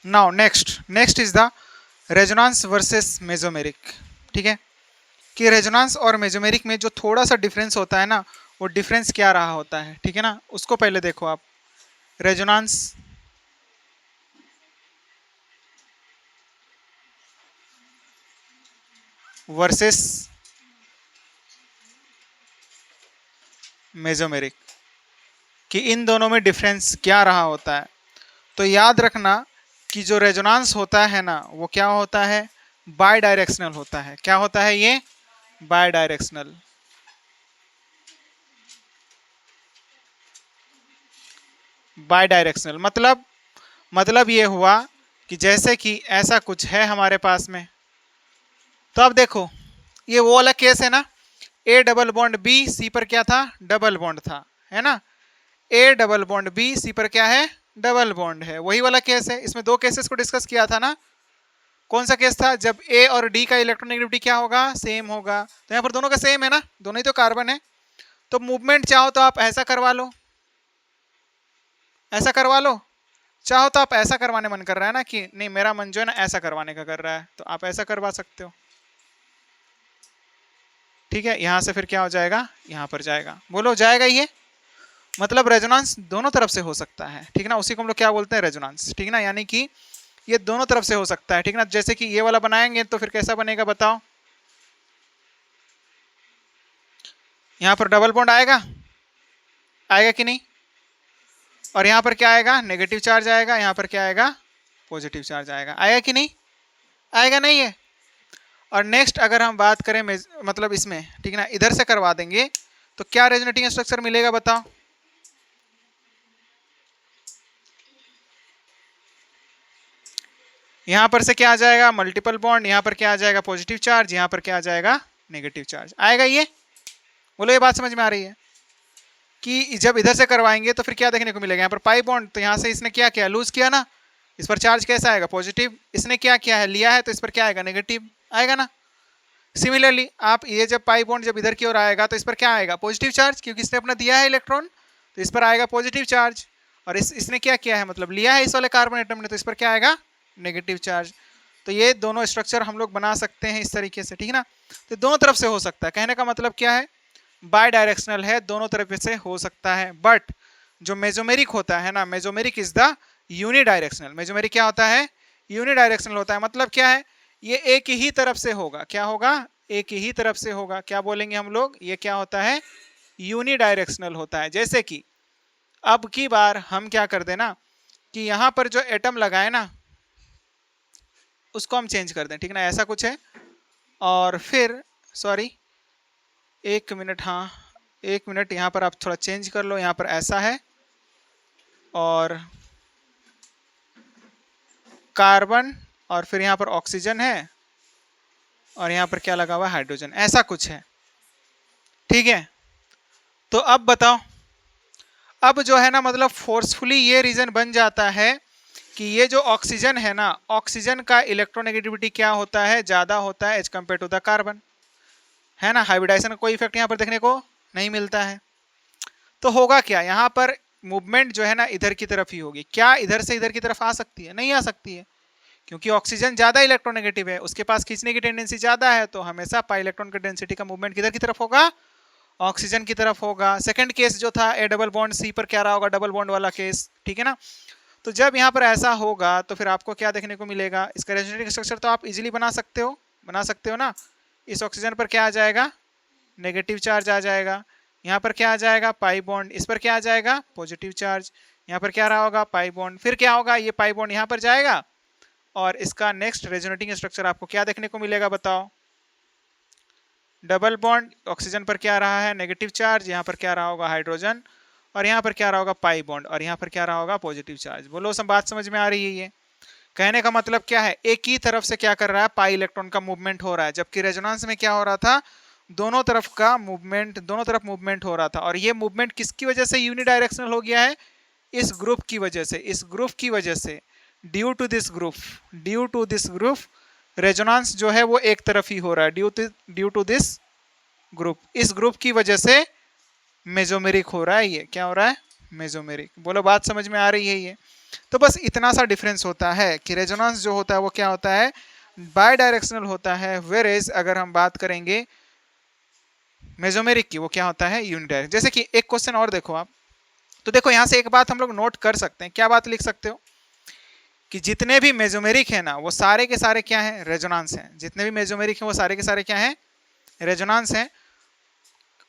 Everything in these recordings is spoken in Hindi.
Now next is the resonance versus mesomeric. ठीक है, कि रेजोनेंस और मेसोमेरिक में जो थोड़ा सा डिफरेंस होता है ना, वो डिफरेंस क्या रहा होता है, ठीक है ना, उसको पहले देखो आप। रेजोनेंस वर्सेस मेसोमेरिक, कि इन दोनों में डिफरेंस क्या रहा होता है। तो याद रखना कि जो रेजोनेंस होता है ना, वो क्या होता है, बाय डायरेक्शनल होता है। क्या होता है ये, बाय डायरेक्शनल। बाय डायरेक्शनल मतलब ये हुआ कि जैसे कि ऐसा कुछ है हमारे पास में, तो अब देखो ये वो वाला केस है ना, A double bond B C पर क्या था, डबल बॉन्ड था, है ना। A double bond B C पर क्या है, डबल बॉन्ड है, वही वाला केस है। इसमें दो केसेस को डिस्कस किया था ना। कौन सा केस था, जब ए और डी का इलेक्ट्रोनेगेटिविटी क्या होगा, सेम होगा। तो यहाँ पर दोनों का सेम है ना, दोनों ही तो कार्बन है। तो मूवमेंट चाहो तो आप ऐसा करवा लो, ऐसा करवा लो, चाहो तो आप ऐसा करवाने मन कर रहा है ना, कि नहीं मेरा मन जो है ना ऐसा करवाने का कर रहा है, तो आप ऐसा करवा सकते हो। ठीक है, यहां से फिर क्या हो जाएगा, यहां पर जाएगा, बोलो जाएगा ये। मतलब रेजोनेंस दोनों तरफ से हो सकता है, ठीक ना, उसी को हम लोग क्या बोलते हैं, रेजोनेंस। ठीक ना, यानी कि ये दोनों तरफ से हो सकता है। ठीक ना, जैसे कि ये वाला बनाएंगे तो फिर कैसा बनेगा बताओ, यहां पर डबल बॉन्ड आएगा, आएगा कि नहीं, और यहां पर क्या आएगा, नेगेटिव चार्ज आएगा, यहां पर क्या आएगा, पॉजिटिव चार्ज आएगा, आएगा कि नहीं, आएगा नहीं है। और नेक्स्ट अगर हम बात करें मतलब इसमें, ठीक ना, इधर से करवा देंगे तो क्या रेजोनेटिंग स्ट्रक्चर मिलेगा बताओ। यहां पर से क्या आ जाएगा, मल्टीपल बॉन्ड, यहां पर क्या आ जाएगा, पॉजिटिव चार्ज, यहां पर क्या आ जाएगा, नेगेटिव चार्ज आएगा ये। बोलो ये बात समझ में आ रही है, कि जब इधर से करवाएंगे तो फिर क्या देखने को मिलेगा, यहाँ पर पाई बॉन्ड, तो यहाँ से इसने क्या किया, लूज किया ना, इस पर चार्ज कैसा आएगा, पॉजिटिव। इसने क्या किया है, लिया है, तो इस पर क्या आएगा, नेगेटिव आएगा ना। सिमिलरली आप ये जब पाई बॉन्ड जब इधर की ओर आएगा तो इस पर क्या आएगा, पॉजिटिव चार्ज, क्योंकि इसने अपना दिया है इलेक्ट्रॉन, तो इस पर आएगा पॉजिटिव चार्ज। और इसने क्या किया है, मतलब लिया है इस वाले कार्बन एटम ने, तो इस पर क्या आएगा, नेगेटिव चार्ज। तो ये दोनों स्ट्रक्चर हम लोग बना सकते हैं इस तरीके से, ठीक है ना। तो दोनों तरफ से हो सकता है, कहने का मतलब क्या है, बाय डायरेक्शनल है, दोनों तरफ से हो सकता है। बट जो मेजोमेरिक होता है ना, mesomeric is the unidirectional. Mesomeric क्या होता है, यूनिडायरेक्शनल होता है। मतलब क्या है, ये एक ही तरफ से होगा, क्या होगा, एक ही तरफ से होगा। क्या बोलेंगे हम लोग, ये क्या होता है, यूनिडायरेक्शनल होता है। जैसे कि अब की बार हम क्या कर देना, कि यहां पर जो एटम लगाए ना, उसको हम चेंज कर दें, ठीक ना, ऐसा कुछ है। और फिर सॉरी, एक मिनट, हाँ एक मिनट, यहाँ पर आप थोड़ा चेंज कर लो, यहाँ पर ऐसा है, और कार्बन, और फिर यहाँ पर ऑक्सीजन है, और यहाँ पर क्या लगा हुआ है, हाइड्रोजन, ऐसा कुछ है। ठीक है, तो अब बताओ, अब जो है ना, मतलब फोर्सफुली ये रीजन बन जाता है कि ये जो ऑक्सीजन है ना, ऑक्सीजन का इलेक्ट्रोनेगेटिविटी क्या होता है, ज्यादा होता है as compare to the carbon, है ना। हाइब्रिडाइजेशन का कोई इफेक्ट यहाँ पर देखने को नहीं मिलता है। तो होगा क्या, यहाँ पर मूवमेंट जो है ना इधर की तरफ ही होगी। क्या इधर से इधर की तरफ आ सकती है, नहीं आ सकती है, क्योंकि ऑक्सीजन ज्यादा इलेक्ट्रोनेगेटिव है, उसके पास खींचने की टेंडेंसी ज्यादा है। तो हमेशा पाई इलेक्ट्रॉन की डेंसिटी का मूवमेंट किधर की तरफ होगा, ऑक्सीजन की तरफ होगा। सेकंड केस जो था ए डबल बॉन्ड सी पर क्या रहा होगा, डबल बॉन्ड वाला केस, ठीक है ना। तो जब यहाँ पर ऐसा होगा तो फिर आपको क्या देखने को मिलेगा, इसका रेजोनेटिंग स्ट्रक्चर तो आप इजीली बना सकते हो ना। इस ऑक्सीजन पर क्या आ जाएगा, नेगेटिव चार्ज आ जाएगा। यहाँ पर क्या आ जाएगा, पाई बॉन्ड, इस पर क्या आ जाएगा, पॉजिटिव चार्ज। यहाँ पर क्या रहा होगा, पाई बॉन्ड, फिर क्या होगा, ये पाई बॉन्ड यहाँ पर जाएगा, और इसका नेक्स्ट रेजोनेटिंग स्ट्रक्चर आपको क्या देखने को मिलेगा बताओ, डबल बॉन्ड, ऑक्सीजन पर क्या रहा है, नेगेटिव चार्ज, यहाँ पर क्या रहा होगा, हाइड्रोजन, और यहाँ पर क्या रहा होगा, पाई बॉन्ड, और यहाँ पर क्या रहा होगा, पॉजिटिव चार्ज। बोलो सब बात समझ में आ रही है। ये कहने का मतलब क्या है, एक ही तरफ से क्या कर रहा है, पाई इलेक्ट्रॉन का मूवमेंट हो रहा है, जबकि रेजोनेंस में क्या हो रहा था, दोनों तरफ का मूवमेंट, दोनों तरफ मूवमेंट हो रहा था। और ये मूवमेंट किसकी वजह से यूनिडायरेक्शनल हो गया है, इस ग्रुप की वजह से, इस ग्रुप की वजह से, due to this group, due to this group resonance जो है वो एक तरफ ही हो रहा है, ड्यू टू दिस ग्रुप। इस ग्रुप की वजह से मेजोमेरिक हो रहा है, ये क्या हो रहा है, मेजोमेरिक। बोलो बात समझ में आ रही है ये। तो बस इतना सा डिफरेंस होता है कि रेजोनेंस जो होता है वो क्या होता है, बाय डायरेक्शनल होता है, वेरेज अगर हम बात करेंगे मेसोमेरिक की वो क्या होता है, यूनिडायरेक्शनल। जैसे कि एक क्वेश्चन और देखो आप, तो देखो यहां से एक बात हम लोग नोट कर सकते हैं, क्या बात लिख सकते हो कि जितने भी मेसोमेरिक है ना वो सारे के सारे क्या है, रेजोनेंस हैं। जितने भी मेसोमेरिक हैं वो सारे के सारे क्या है, रेजोनेंस हैं।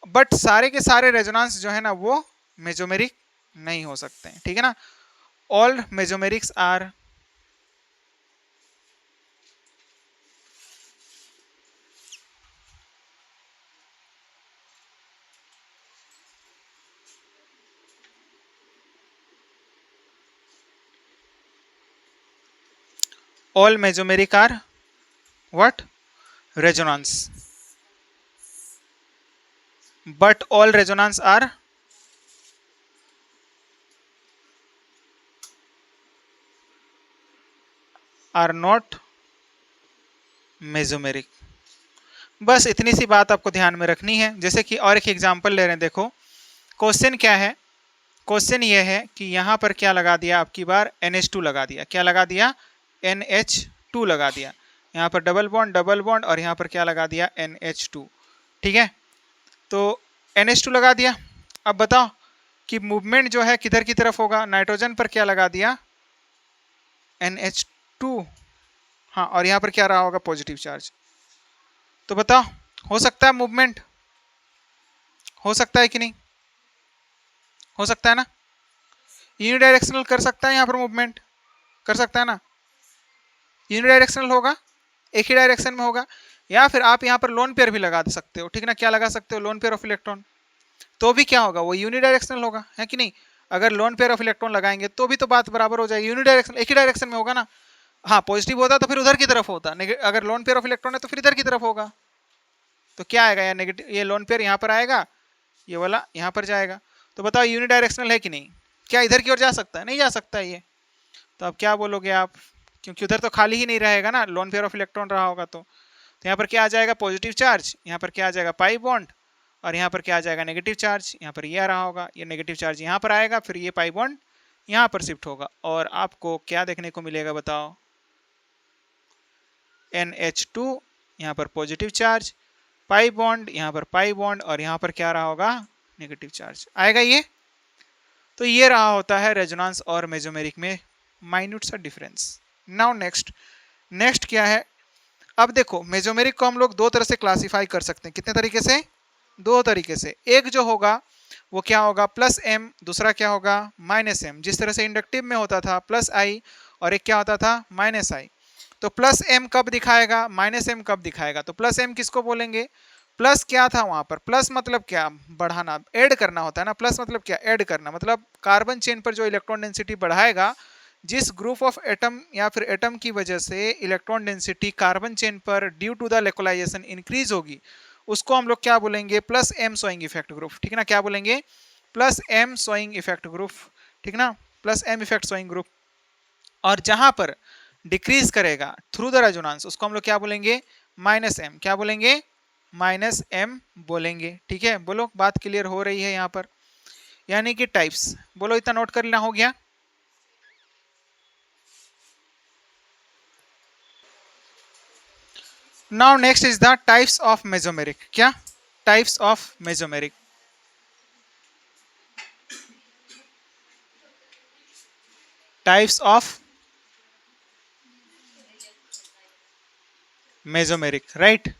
बट सारे के सारे रेजोनेंस जो है ना वो मेसोमेरिक नहीं हो सकते हैं, ठीक है ना। All mesomerics are all mesomeric are what, resonance, but all resonance are not mesomeric। बस इतनी सी बात आपको ध्यान में रखनी है। जैसे कि और एक एग्जांपल ले रहे हैं, देखो क्वेश्चन क्या है, क्वेश्चन ये है कि यहाँ पर क्या लगा दिया, आपकी बार NH2 लगा दिया, क्या लगा दिया, NH2 लगा दिया। यहाँ पर डबल बॉन्ड और यहाँ पर क्या लगा दिया, NH2, ठीक है। तो NH2 लगा दिया। अब बताओ कि मूवमेंट जो है किधर की तरफ होगा, नाइट्रोजन पर क्या लगा दिया, NH2, हाँ, और यहाँ पर क्या रहा होगा, पॉजिटिव चार्ज। तो बताओ हो सकता है मूवमेंट, हो सकता है कि नहीं, हो सकता है ना, यूनिडायरेक्शनल कर सकता है, यहाँ पर मूवमेंट कर सकता है ना, यूनिडायरेक्शनल होगा, एक ही डायरेक्शन में होगा। या फिर आप यहाँ पर लोन पेयर भी लगा सकते हो, ठीक ना, क्या लगा सकते हो, लोन पेयर ऑफ इलेक्ट्रॉन, तो भी क्या होगा, वो यूनिडायरेक्शनल होगा, है कि नहीं। अगर लोन पेयर ऑफ इलेक्ट्रॉन लगाएंगे तो भी तो बात बराबर हो जाएगी, यूनिडायरेक्शन, एक ही डायरेक्शन में होगा ना। हाँ, पॉजिटिव होता तो फिर उधर की तरफ होता, अगर लोन पेयर ऑफ इलेक्ट्रॉन है तो फिर इधर की तरफ होगा। तो क्या आएगा, या नेगेटिव, ये लोन पेयर यहाँ पर आएगा, ये वाला यहाँ पर जाएगा। तो बताओ यूनिडायरेक्शनल है कि नहीं, क्या इधर की ओर जा सकता है, नहीं जा सकता है ये। तो अब क्या बोलोगे आप, क्योंकि उधर तो खाली ही नहीं रहेगा ना, लोन पेयर ऑफ इलेक्ट्रॉन रहा होगा। तो यहाँ पर क्या आ जाएगा, पॉजिटिव चार्ज, यहाँ पर क्या आ जाएगा, पाई बॉन्ड, और यहाँ पर क्या आ जाएगा, नेगेटिव चार्ज। यहाँ पर ये आ रहा होगा, ये नेगेटिव चार्ज यहाँ पर आएगा, फिर ये पाई बॉन्ड यहाँ पर शिफ्ट होगा, और आपको क्या देखने को मिलेगा, बताओ, NH2, यहाँ पर पॉजिटिव चार्ज, पाई बॉन्ड, यहाँ पर पाई बॉन्ड, और यहाँ पर क्या रहा होगा, नेगेटिव चार्ज आएगा ये। तो ये रहा होता है रेजोनेंस और मेसोमेरिक में माइन्यूट सा डिफरेंस। नाउ नेक्स्ट, नेक्स्ट क्या है, अब देखो मेसोमेरिक को हम लोग दो तरह से क्लासिफाई कर सकते हैं, कितने तरीके से, दो तरीके से। एक जो होगा वो क्या होगा, +m, दूसरा क्या होगा, -m। जिस तरह से इंडक्टिव में होता था +i और एक क्या होता था, -i। तो +m कब दिखाएगा, -m कब दिखाएगा। तो +m किसको बोलेंगे, प्लस क्या था वहां पर, प्लस मतलब क्या, बढ़ाना, ऐड करना होता है ना, प्लस मतलब क्या, ऐड करना, मतलब कार्बन चेन पर जो इलेक्ट्रॉन डेंसिटी बढ़ाएगा, जिस ग्रुप ऑफ एटम या फिर एटम की वजह से इलेक्ट्रॉन डेंसिटी कार्बन चेन पर due to delocalization increase होगी, उसको हम लोग क्या बोलेंगे, +m शोइंग इफेक्ट ग्रुप, ठीक है ना, क्या बोलेंगे, +m शोइंग इफेक्ट ग्रुप, ठीक ना, +m इफेक्ट शोइंग ग्रुप। और जहां पर डिक्रीज करेगा थ्रू द रेजोनेंस, उसको हम लोग क्या बोलेंगे, -m, क्या बोलेंगे, -m बोलेंगे, ठीक है। बोलो बात क्लियर हो रही है यहाँ पर, यानी कि टाइप्स, बोलो इतना नोट कर लेना, हो गया। Now next is the types of mesomeric, क्या, types of mesomeric। Types of mesomeric, right,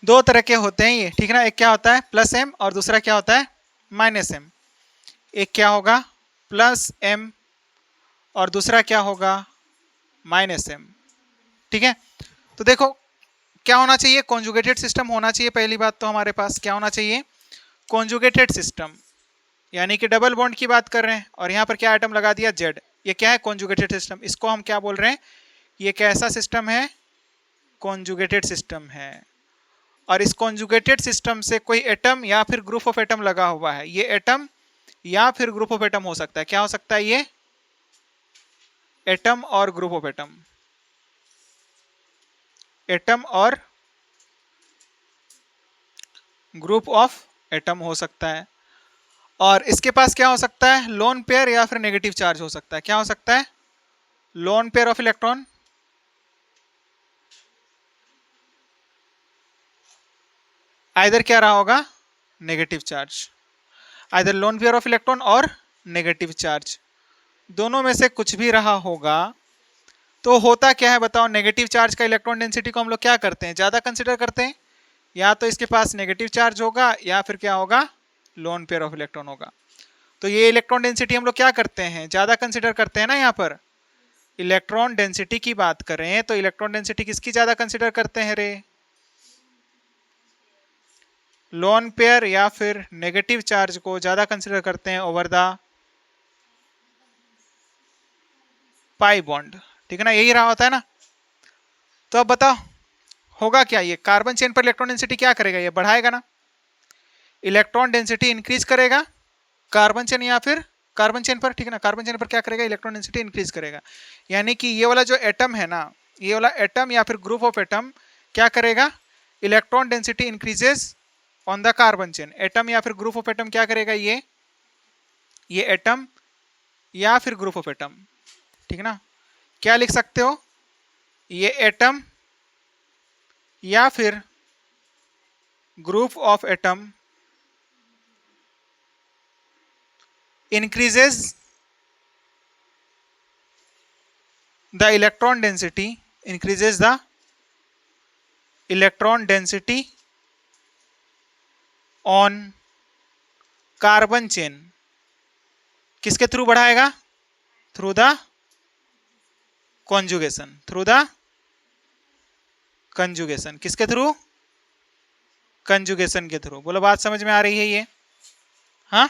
दो तरह के होते हैं ये, ठीक है ना। एक क्या होता है +m और दूसरा क्या होता है -m। एक क्या होगा +m और दूसरा क्या होगा -m, ठीक है। तो देखो क्या होना चाहिए, कॉन्जुगेटेड सिस्टम होना चाहिए, पहली बात तो हमारे पास क्या होना चाहिए, कॉन्जुगेटेड सिस्टम, यानी कि डबल बॉन्ड की बात कर रहे हैं, और यहाँ पर क्या आइटम लगा दिया, Z। ये क्या है, कॉन्जुगेटेड सिस्टम। इसको हम क्या बोल रहे हैं, ये कैसा सिस्टम है, कॉन्जुगेटेड सिस्टम है। और इस कॉन्जुगेटेड सिस्टम से कोई एटम या फिर ग्रुप ऑफ एटम लगा हुआ है, ये एटम या फिर ग्रुप ऑफ एटम हो सकता है, क्या हो सकता है, ये एटम और ग्रुप ऑफ एटम, एटम और ग्रुप ऑफ एटम हो सकता है। और इसके पास क्या हो सकता है, लोन पेयर या फिर नेगेटिव चार्ज हो सकता है। क्या हो सकता है, lone pair of electron, either क्या रहा होगा, negative charge, either lone pair of electron और नेगेटिव चार्ज, दोनों में से कुछ भी रहा होगा। तो होता क्या है बताओ, नेगेटिव चार्ज का इलेक्ट्रॉन डेंसिटी को हम लोग क्या करते हैं, ज्यादा कंसिडर करते हैं, या तो इसके पास नेगेटिव चार्ज होगा या फिर क्या होगा, लोन पेयर ऑफ इलेक्ट्रॉन होगा। तो ये इलेक्ट्रॉन डेंसिटी हम लोग क्या करते हैं, ज्यादा कंसिडर करते हैं ना। यहाँ पर इलेक्ट्रॉन डेंसिटी की बात करें तो इलेक्ट्रॉन डेंसिटी किसकी ज्यादा कंसिडर करते हैं रे, लोन पेयर या फिर नेगेटिव चार्ज को ज्यादा कंसिडर करते हैं ओवर द पाई बॉन्ड। ठीक है ना, यही रहा होता है ना। तो अब बताओ होगा क्या, ये कार्बन चेन पर इलेक्ट्रॉन डेंसिटी क्या करेगा, ये बढ़ाएगा ना, इलेक्ट्रॉन डेंसिटी इंक्रीज करेगा कार्बन चेन या फिर कार्बन चेन पर। ठीक है ना, कार्बन चेन पर क्या करेगा, इलेक्ट्रॉन डेंसिटी इंक्रीज करेगा। यानी कि ये वाला जो एटम है ना, ये वाला एटम या फिर ग्रुप ऑफ एटम क्या करेगा, electron density increases on the carbon chain. Atom या फिर ग्रुप ऑफ एटम क्या करेगा, ये एटम या फिर ग्रुप ऑफ एटम। ठीक है ना, क्या लिख सकते हो, ये एटम या फिर group of atom increases the electron density, increases the electron density on carbon chain। किसके थ्रू बढ़ाएगा, through the conjugation, through the conjugation, किसके थ्रू, कंजुगेशन के थ्रू। बोलो बात समझ में आ रही है ये, हाँ।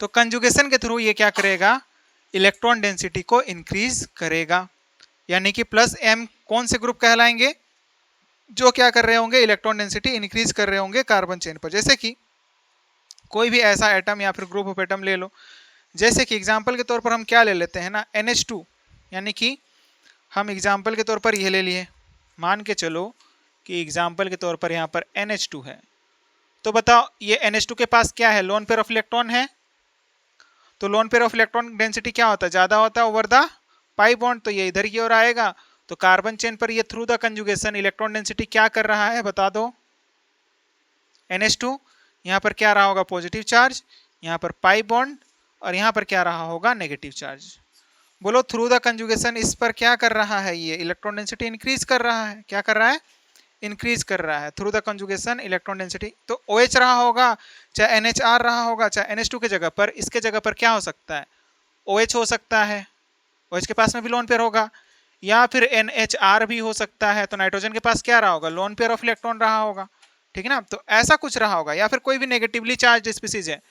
तो कंजुगेशन के थ्रू ये क्या करेगा, इलेक्ट्रॉन डेंसिटी को इंक्रीज करेगा। यानी कि प्लस एम कौन से ग्रुप कहलाएंगे, जो क्या कर रहे होंगे, इलेक्ट्रॉन डेंसिटी इंक्रीज कर रहे होंगे कार्बन चेन पर। जैसे कि कोई भी ऐसा एटम या फिर ग्रुप ऑफ एटम ले लो, जैसे कि एग्जांपल के तौर पर हम क्या ले लेते हैं ना, NH2। यानी कि हम एग्जांपल के तौर पर यह ले लिए, मान के चलो कि एग्जांपल के तौर पर यहाँ पर NH2 है। तो बताओ ये NH2 के पास क्या है, लोन पेयर ऑफ इलेक्ट्रॉन है। तो lone pair of electron density क्या होता है, ज्यादा होता है ओवर द पाई बॉन्ड। तो ये इधर की ओर आएगा। तो कार्बन चेन पर ये through the conjugation electron density क्या कर रहा है, बता दो। NH2 यहाँ पर क्या रहा होगा, पॉजिटिव चार्ज, यहाँ पर पाई बॉन्ड, और यहाँ पर क्या रहा होगा, नेगेटिव चार्ज। बोलो थ्रू द कंजुगेशन इस पर क्या कर रहा है, ये इलेक्ट्रॉन डेंसिटी इंक्रीज कर रहा है। क्या कर रहा है, इंक्रीज कर रहा है through the conjugation electron density. तो OH रहा होगा, चाहे NHR रहा होगा, चाहे NH2 के जगह पर, इसके जगह पर क्या हो सकता है, OH हो सकता है। OH के पास में भी लोन पेयर होगा, या फिर NHR भी हो सकता है। तो नाइट्रोजन के पास क्या रहा होगा, लोन पेयर ऑफ इलेक्ट्रॉन रहा होगा। ठीक है ना, तो ऐसा कुछ रहा होगा। या फिर कोई भी नेगेटिवली चार्ज स्पीसीज है,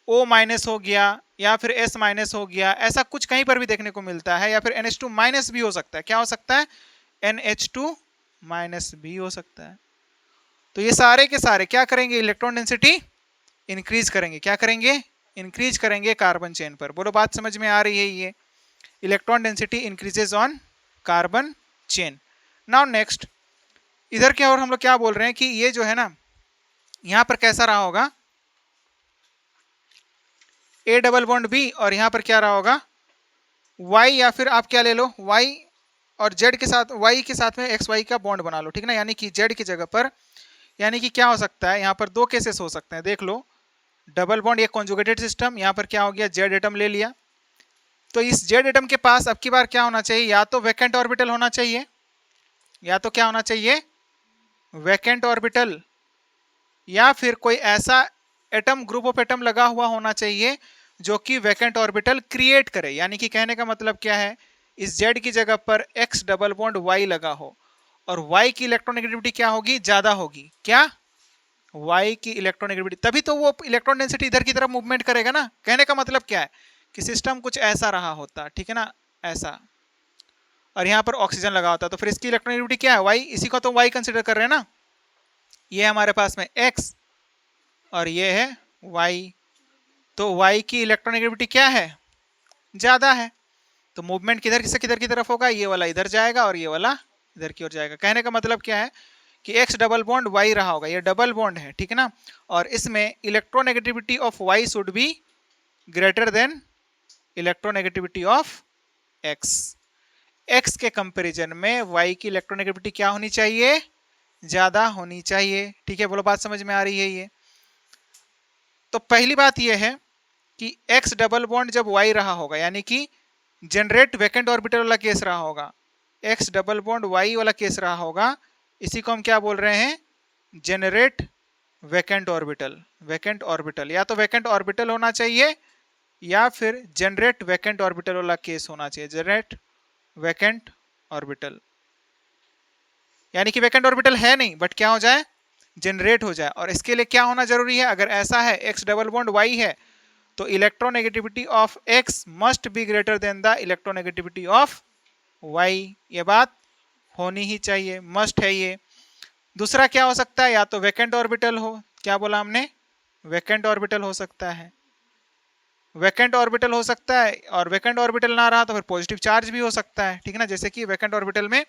O- हो गया या फिर S- हो गया, ऐसा कुछ कहीं पर भी देखने को मिलता है। या फिर NH2- भी हो सकता है। क्या हो सकता है, NH2- भी हो सकता है। तो ये सारे के सारे क्या करेंगे, इलेक्ट्रॉन डेंसिटी इंक्रीज करेंगे। क्या करेंगे, इंक्रीज करेंगे कार्बन चेन पर। बोलो बात समझ में आ रही है, ये electron density increases on carbon chain. Now next, इधर की ओर हम लोग क्या बोल रहे हैं कि ये जो है ना, यहां पर कैसा रहा होगा, A डबल बॉन्ड B, और यहां पर क्या रहा होगा, Y, या फिर आप क्या ले लो, Y और Z के साथ, Y के साथ में XY का बॉन्ड बना लो। ठीक है ना, यानी कि Z की जगह पर, यानी कि क्या हो सकता है, यहाँ पर दो केसेस हो सकते हैं। देख लो, डबल बॉन्ड, एक कॉन्जुगेटेड सिस्टम, यहाँ पर क्या हो गया, Z एटम ले लिया। तो इस Z एटम के पास अब की बार क्या होना चाहिए, या तो वैकेंट ऑर्बिटल होना चाहिए, या तो क्या होना चाहिए, वैकेंट ऑर्बिटल, या फिर कोई ऐसा एटम, ग्रुप ऑफ एटम लगा हुआ होना चाहिए जो कि वैकेंट ऑर्बिटल क्रिएट करे। यानी कि कहने का मतलब क्या है, इस Z की जगह पर X डबल बॉन्ड Y लगा हो, और Y की इलेक्ट्रोनेगेटिविटी क्या होगी, ज्यादा होगी। क्या, Y की इलेक्ट्रोनेगेटिविटी, तभी तो वो इलेक्ट्रॉन डेंसिटी इधर की तरफ मूवमेंट करेगा ना। कहने का मतलब क्या है कि सिस्टम कुछ ऐसा रहा होता, ठीक है ना, ऐसा, और यहाँ पर ऑक्सीजन लगा होता, तो फिर इसकी इलेक्ट्रोनेगेटिविटी क्या है, Y। इसी को तो Y कंसिडर कर रहे हैं ना। ये हमारे पास में X और ये है Y, तो Y की इलेक्ट्रोनेगेटिविटी क्या है, ज्यादा है। तो मूवमेंट किधर से किधर की तरफ होगा, ये वाला इधर जाएगा और ये वाला इधर की ओर जाएगा। कहने का मतलब क्या है कि x डबल बॉन्ड y रहा होगा, ये डबल बॉन्ड है, ठीक है ना, और इसमें electronegativity of y should be greater than electronegativity of x। x के कंपैरिजन में y की इलेक्ट्रोनेगेटिविटी क्या होनी चाहिए, ज्यादा होनी चाहिए, ठीक है। बोलो बात समझ में आ रही है ये। तो पहली बात ये है कि x डबल बॉन्ड जब y रहा होगा, यानी कि जनरेट वैकेंट ऑर्बिटल वाला केस रहा होगा, x डबल बॉन्ड y वाला केस रहा होगा, इसी को हम क्या बोल रहे हैं, generate vacant orbital. Vacant orbital या तो वैकेंट ऑर्बिटल होना चाहिए या फिर जनरेट वैकेंट ऑर्बिटल वाला केस होना चाहिए, जनरेट वैकेंट ऑर्बिटल, यानी कि वैकेंट ऑर्बिटल है नहीं बट क्या हो जाए, जनरेट हो जाए। और इसके लिए क्या होना जरूरी है, अगर ऐसा है x डबल बॉन्ड y है तो electronegativity of x must be greater than the electronegativity of y, ये बात होनी ही चाहिए, मस्ट है ये। दूसरा क्या हो सकता है, या तो वैकेंट ऑर्बिटल हो, क्या बोला हमने, वैकेंट ऑर्बिटल हो सकता है, वैकेंट ऑर्बिटल हो सकता है, और वैकेंट ऑर्बिटल ना रहा तो फिर पॉजिटिव चार्ज भी हो सकता है, ठीक है ना। जैसे कि वैकेंट ऑर्बिटल में,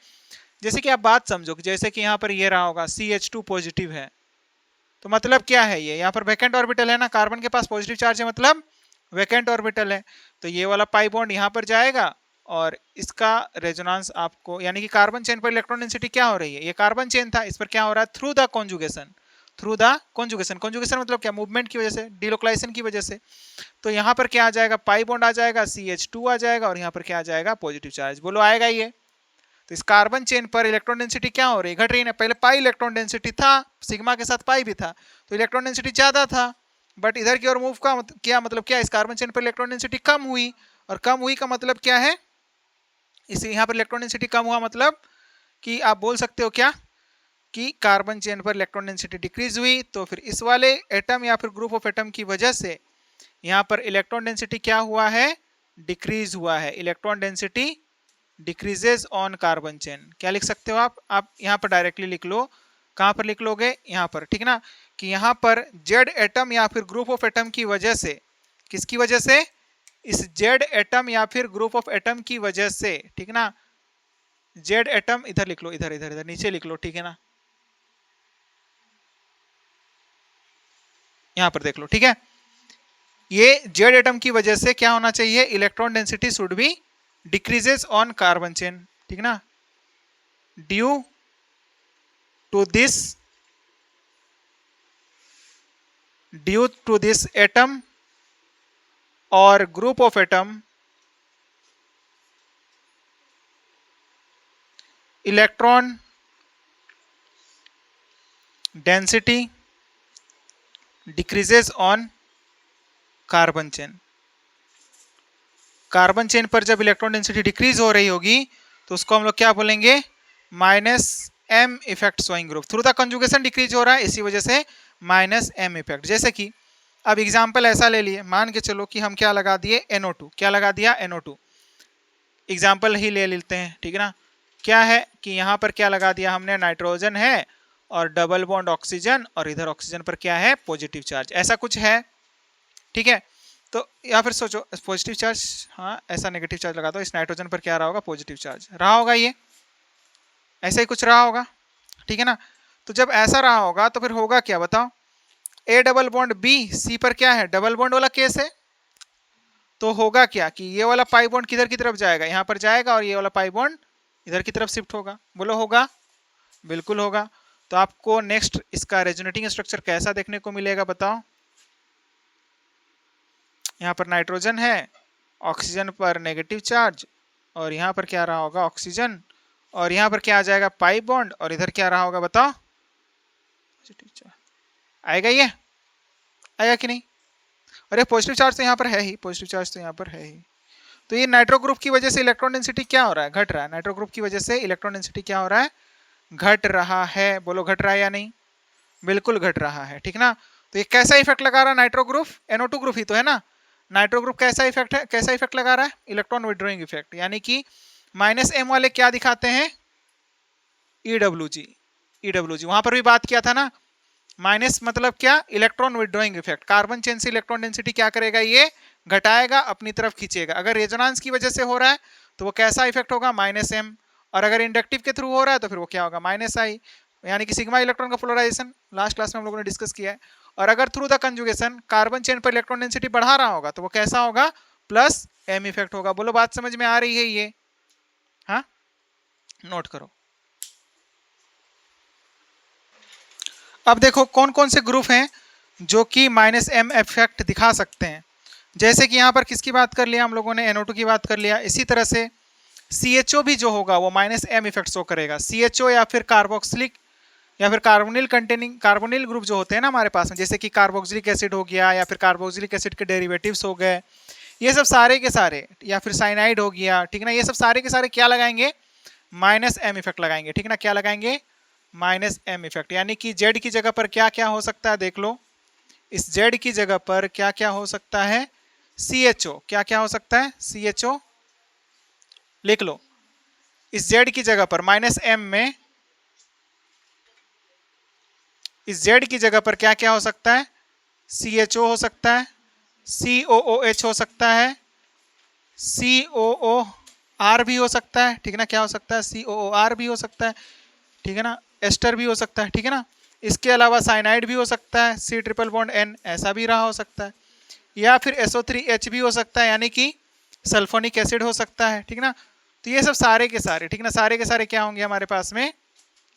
जैसे कि आप बात समझो कि जैसे कि यहाँ पर ये रहा होगा CH2 पॉजिटिव है, तो मतलब क्या है, ये यहाँ पर वैकेंट ऑर्बिटल है ना, कार्बन के पास पॉजिटिव चार्ज है मतलब वैकेंट ऑर्बिटल है, तो ये वाला पाई बॉन्ड यहाँ पर जाएगा और इसका रेजोनेंस आपको, यानी कि कार्बन चेन पर इलेक्ट्रॉन डेंसिटी क्या हो रही है, ये कार्बन चेन था, इस पर क्या हो रहा है, through the conjugation, through the conjugation, conjugation मतलब क्या, मूवमेंट की वजह से, डिलोकलाइजेशन की वजह से। तो यहाँ पर क्या आ जाएगा, पाई बॉन्ड आ जाएगा, CH2 आ जाएगा, और यहाँ पर क्या आ जाएगा, पॉजिटिव चार्ज। बोलो आएगा ये। तो इस कार्बन चेन पर इलेक्ट्रॉन डेंसिटी क्या हो रही है, घट रही है। पहले पाई इलेक्ट्रॉन डेंसिटी था, सिग्मा के साथ पाई भी था, तो इलेक्ट्रॉन डेंसिटी ज्यादा था, बट इधर की ओर मूव का क्या मतलब क्या, इस कार्बन चेन पर इलेक्ट्रॉन डेंसिटी कम हुई, और कम हुई का मतलब क्या है, इस यहाँ पर इलेक्ट्रॉन डेंसिटी कम हुआ मतलब कि आप बोल सकते हो क्या, कि कार्बन चेन पर इलेक्ट्रॉन डेंसिटी डिक्रीज हुई, तो फिर इस वाले एटम या फिर ग्रुप ऑफ एटम की वजह से यहाँ पर इलेक्ट्रॉन डेंसिटी क्या हुआ है, डिक्रीज हुआ है, electron density decreases on carbon chain. क्या लिख सकते हो आप यहाँ पर डायरेक्टली लिख लो, कहाँ पर लिख लोगे, यहाँ पर, ठीक ना, कि यहाँ पर जेड एटम या फिर ग्रुप ऑफ एटम की वजह से, किसकी वजह से, इस जेड एटम या फिर ग्रुप ऑफ एटम की वजह से, ठीक ना, जेड एटम इधर लिख लो, इधर इधर इधर नीचे लिख लो, ठीक है ना, यहाँ पर देख लो, ठीक है। ये जेड एटम की वजह से क्या होना चाहिए, electron density should be decreases on carbon chain, ठीक ना, ड्यू टू दिस एटम और group of atom electron density decreases on carbon chain. Carbon chain पर जब इलेक्ट्रॉन डेंसिटी डिक्रीज हो रही होगी तो उसको हम लोग क्या बोलेंगे, -m effect showing group, through the conjugation decrease हो रहा है, इसी वजह से -m इफेक्ट। जैसे कि अब एग्जांपल ऐसा ले लिए, मान के चलो कि हम क्या लगा दिए, NO2, क्या लगा दिया, NO2, एग्जाम्पल ही ले लेते हैं, ठीक है ना। क्या है कि यहाँ पर क्या लगा दिया हमने, नाइट्रोजन है और डबल बॉन्ड ऑक्सीजन, और इधर ऑक्सीजन पर क्या है, पॉजिटिव चार्ज, ऐसा कुछ है, ठीक है। तो या फिर सोचो पॉजिटिव चार्ज, हाँ ऐसा नेगेटिव चार्ज लगा दो, इस नाइट्रोजन पर क्या रहा होगा, पॉजिटिव चार्ज रहा होगा, ये ऐसा ही कुछ रहा होगा, ठीक है ना। तो जब ऐसा रहा होगा तो फिर होगा क्या बताओ, A double bond B C पर क्या है, डबल बॉन्ड वाला केस है, तो होगा क्या कि ये वाला पाई बॉन्ड किधर की तरफ जाएगा, यहाँ पर जाएगा, और ये वाला पाई बॉन्ड इधर की तरफ शिफ्ट होगा। बोलो होगा, बिल्कुल होगा। तो आपको नेक्स्ट इसका रेजोनेटिंग स्ट्रक्चर कैसा देखने को मिलेगा बताओ, यहाँ पर नाइट्रोजन है, ऑक्सीजन पर नेगेटिव चार्ज, और यहाँ पर क्या रहा होगा, ऑक्सीजन, और यहाँ पर क्या आ जाएगा, पाई बॉन्ड, और इधर क्या रहा होगा बताओ, आएगा, ये आएगा कि नहीं, अरे पॉजिटिव चार्ज तो यहाँ पर है ही, पॉजिटिव चार्ज तो यहाँ पर है ही। तो ये नाइट्रो ग्रुप की वजह से इलेक्ट्रॉन डेंसिटी क्या हो रहा है, घट रहा है, नाइट्रो ग्रुप की वजह से इलेक्ट्रॉन डेंसिटी क्या हो रहा है, घट रहा है। बोलो घट रहा है या नहीं, बिल्कुल घट रहा है, ठीक ना। तो ये कैसा इफेक्ट लगा रहा है, नाइट्रो ग्रुप, NO2 ग्रुप ही तो है ना, नाइट्रो ग्रुप कैसा इफेक्ट है, कैसा इफेक्ट लगा रहा है, इलेक्ट्रॉन विड्रॉइंग इफेक्ट, यानी कि -m वाले क्या दिखाते हैं, EWG, वहां पर भी बात किया था ना, माइनस मतलब क्या, electron withdrawing effect, carbon chain से इलेक्ट्रॉन डेंसिटी क्या करेगा, ये घटाएगा, अपनी तरफ खींचेगा। अगर रेजोनेंस की वजह से हो रहा है तो वो कैसा इफेक्ट होगा, -m, और अगर इंडक्टिव के थ्रू हो रहा है तो फिर वो क्या होगा, -i। यानी कि सिग्मा इलेक्ट्रॉन का पोलराइजेशन लास्ट क्लास में हम लोगों ने डिस्कस किया है। और अगर through the conjugation carbon chain पर इलेक्ट्रॉन डेंसिटी बढ़ा रहा होगा तो वो कैसा होगा, प्लस एम इफेक्ट होगा। बोलो बात समझ में आ रही है ये? हाँ, नोट करो। अब देखो कौन कौन से ग्रुप हैं जो कि माइनस एम इफेक्ट दिखा सकते हैं। जैसे कि यहाँ पर किसकी बात कर लिया हम लोगों ने, NO2 की बात कर लिया। इसी तरह से CHO भी जो होगा वो माइनस एम इफेक्ट शो करेगा। CHO या फिर कार्बोक्सिलिक या फिर कार्बोनिल कंटेनिंग कार्बोनिल ग्रुप जो होते हैं ना हमारे पास में, जैसे कि कार्बोक्सिलिक एसिड हो गया या फिर कार्बोक्सिलिक एसिड के डेरिवेटिव्स हो गए, ये सब सारे के सारे, या फिर साइनाइड हो गया, ठीक ना, ये सब सारे के सारे क्या लगाएंगे, माइनस एम इफेक्ट लगाएंगे, ठीक ना। क्या लगाएंगे, माइनस एम इफेक्ट। यानी कि जेड की जगह पर क्या क्या हो सकता है, देख लो, इस जेड की जगह पर क्या क्या हो सकता है, CHO, क्या क्या हो सकता है, CHO लिख लो। इस जेड की जगह पर माइनस एम में, इस जेड की जगह पर क्या क्या हो सकता है, CHO हो सकता है, COOH हो सकता है, COOR भी हो सकता है, ठीक है ना। क्या हो सकता है, COOR भी हो सकता है, ठीक है ना। एस्टर भी हो सकता है, ठीक है ना। इसके अलावा साइनाइड भी हो सकता है, C ट्रिपल बॉन्ड N, ऐसा भी रहा हो सकता है। या फिर SO3H भी हो सकता है, यानी कि सल्फोनिक एसिड हो सकता है, ठीक ना। तो ये सब सारे के सारे, ठीक ना, सारे के सारे क्या होंगे हमारे पास में,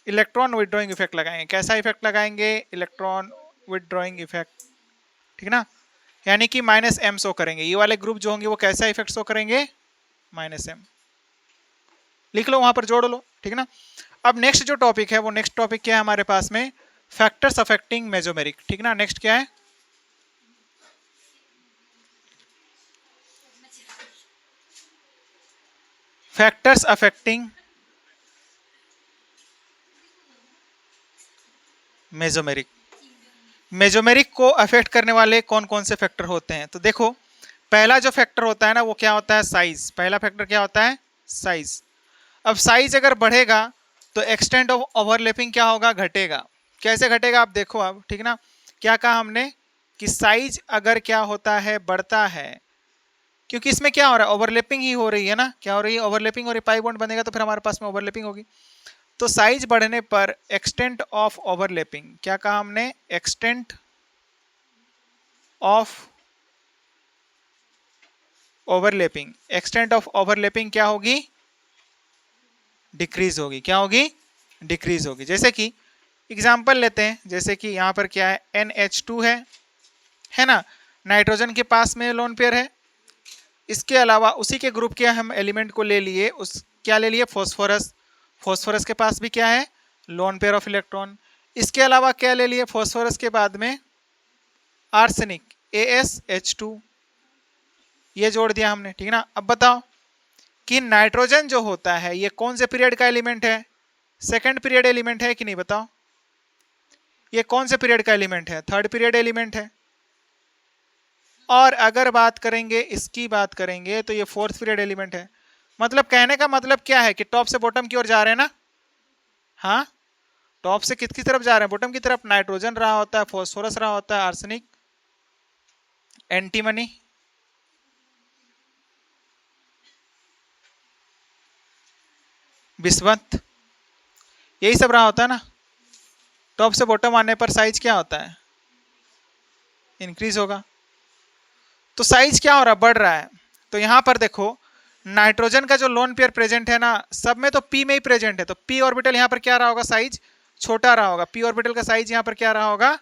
इलेक्ट्रॉन विदड्रॉइंग इफेक्ट लगाएंगे। कैसा इफेक्ट लगाएंगे, इलेक्ट्रॉन विदड्रॉइंग इफेक्ट, ठीक ना। यानी कि माइनस एम शो करेंगे। ये वाले ग्रुप जो होंगे वो कैसा इफेक्ट शो करेंगे, माइनस एम। लिख लो, वहां पर जोड़ लो, ठीक ना। अब नेक्स्ट जो टॉपिक है वो नेक्स्ट टॉपिक क्या है हमारे पास में, फैक्टर्स अफेक्टिंग मेसोमेरिक, ठीक ना। नेक्स्ट क्या है, फैक्टर्स अफेक्टिंग मेसोमेरिक। मेसोमेरिक को अफेक्ट करने वाले कौन कौन से फैक्टर होते हैं, तो देखो पहला जो फैक्टर होता है ना वो क्या होता है, साइज। पहला फैक्टर क्या होता है, साइज। अब साइज अगर बढ़ेगा तो एक्सटेंट ऑफ ओवरलैपिंग क्या होगा, घटेगा। कैसे घटेगा आप देखो अब, ठीक ना। क्या कहा हमने कि साइज अगर क्या होता है, बढ़ता है, क्योंकि इसमें क्या हो रहा है, ओवरलैपिंग ही हो रही है ना। क्या हो रही है, ओवरलैपिंग, और पाई बॉन्ड बनेगा तो फिर हमारे पास में ओवरलैपिंग होगी। तो साइज बढ़ने पर एक्सटेंट ऑफ ओवरलैपिंग, क्या कहा हमने, extent of overlapping, extent of overlapping क्या होगी, डिक्रीज होगी। क्या होगी, डिक्रीज होगी। जैसे कि एग्जांपल लेते हैं, जैसे कि यहाँ पर क्या है, NH2 है ना, नाइट्रोजन के पास में लोन पेयर है। इसके अलावा उसी के ग्रुप के हम एलिमेंट को ले लिए, उस क्या ले लिए, फॉस्फोरस। फॉस्फोरस के पास भी क्या है, लोन पेयर ऑफ इलेक्ट्रॉन। इसके अलावा क्या ले लिए, फॉस्फोरस के बाद में आर्सेनिक, AsH2, ये जोड़ दिया हमने, ठीक है ना। अब बताओ कि नाइट्रोजन जो होता है ये कौन से पीरियड का एलिमेंट है, सेकंड पीरियड एलिमेंट है कि नहीं, बताओ। ये कौन से पीरियड का एलिमेंट है, थर्ड पीरियड एलिमेंट है। और अगर बात करेंगे, इसकी बात करेंगे तो ये फोर्थ पीरियड एलिमेंट है। मतलब कहने का मतलब क्या है कि टॉप से बॉटम की ओर जा रहे हैं ना। हाँ, टॉप से किसकी तरफ जा रहे हैं, बॉटम की तरफ। नाइट्रोजन रहा होता है, फॉस्फोरस रहा होता है, आर्सेनिक, एंटीमनी, बिस्मथ, यही सब रहा होता है ना। टॉप से बॉटम आने पर साइज क्या होता है, इंक्रीज होगा। तो साइज क्या हो रहा है, बढ़ रहा है। तो यहां पर देखो नाइट्रोजन का जो लोन पेयर प्रेजेंट है ना, सब में तो पी में ही प्रेजेंट है, तो पी ऑर्बिटल यहां पर क्या रहा होगा, साइज छोटा रहा होगा। पी ऑर्बिटल का साइज यहां पर क्या रहा होगा,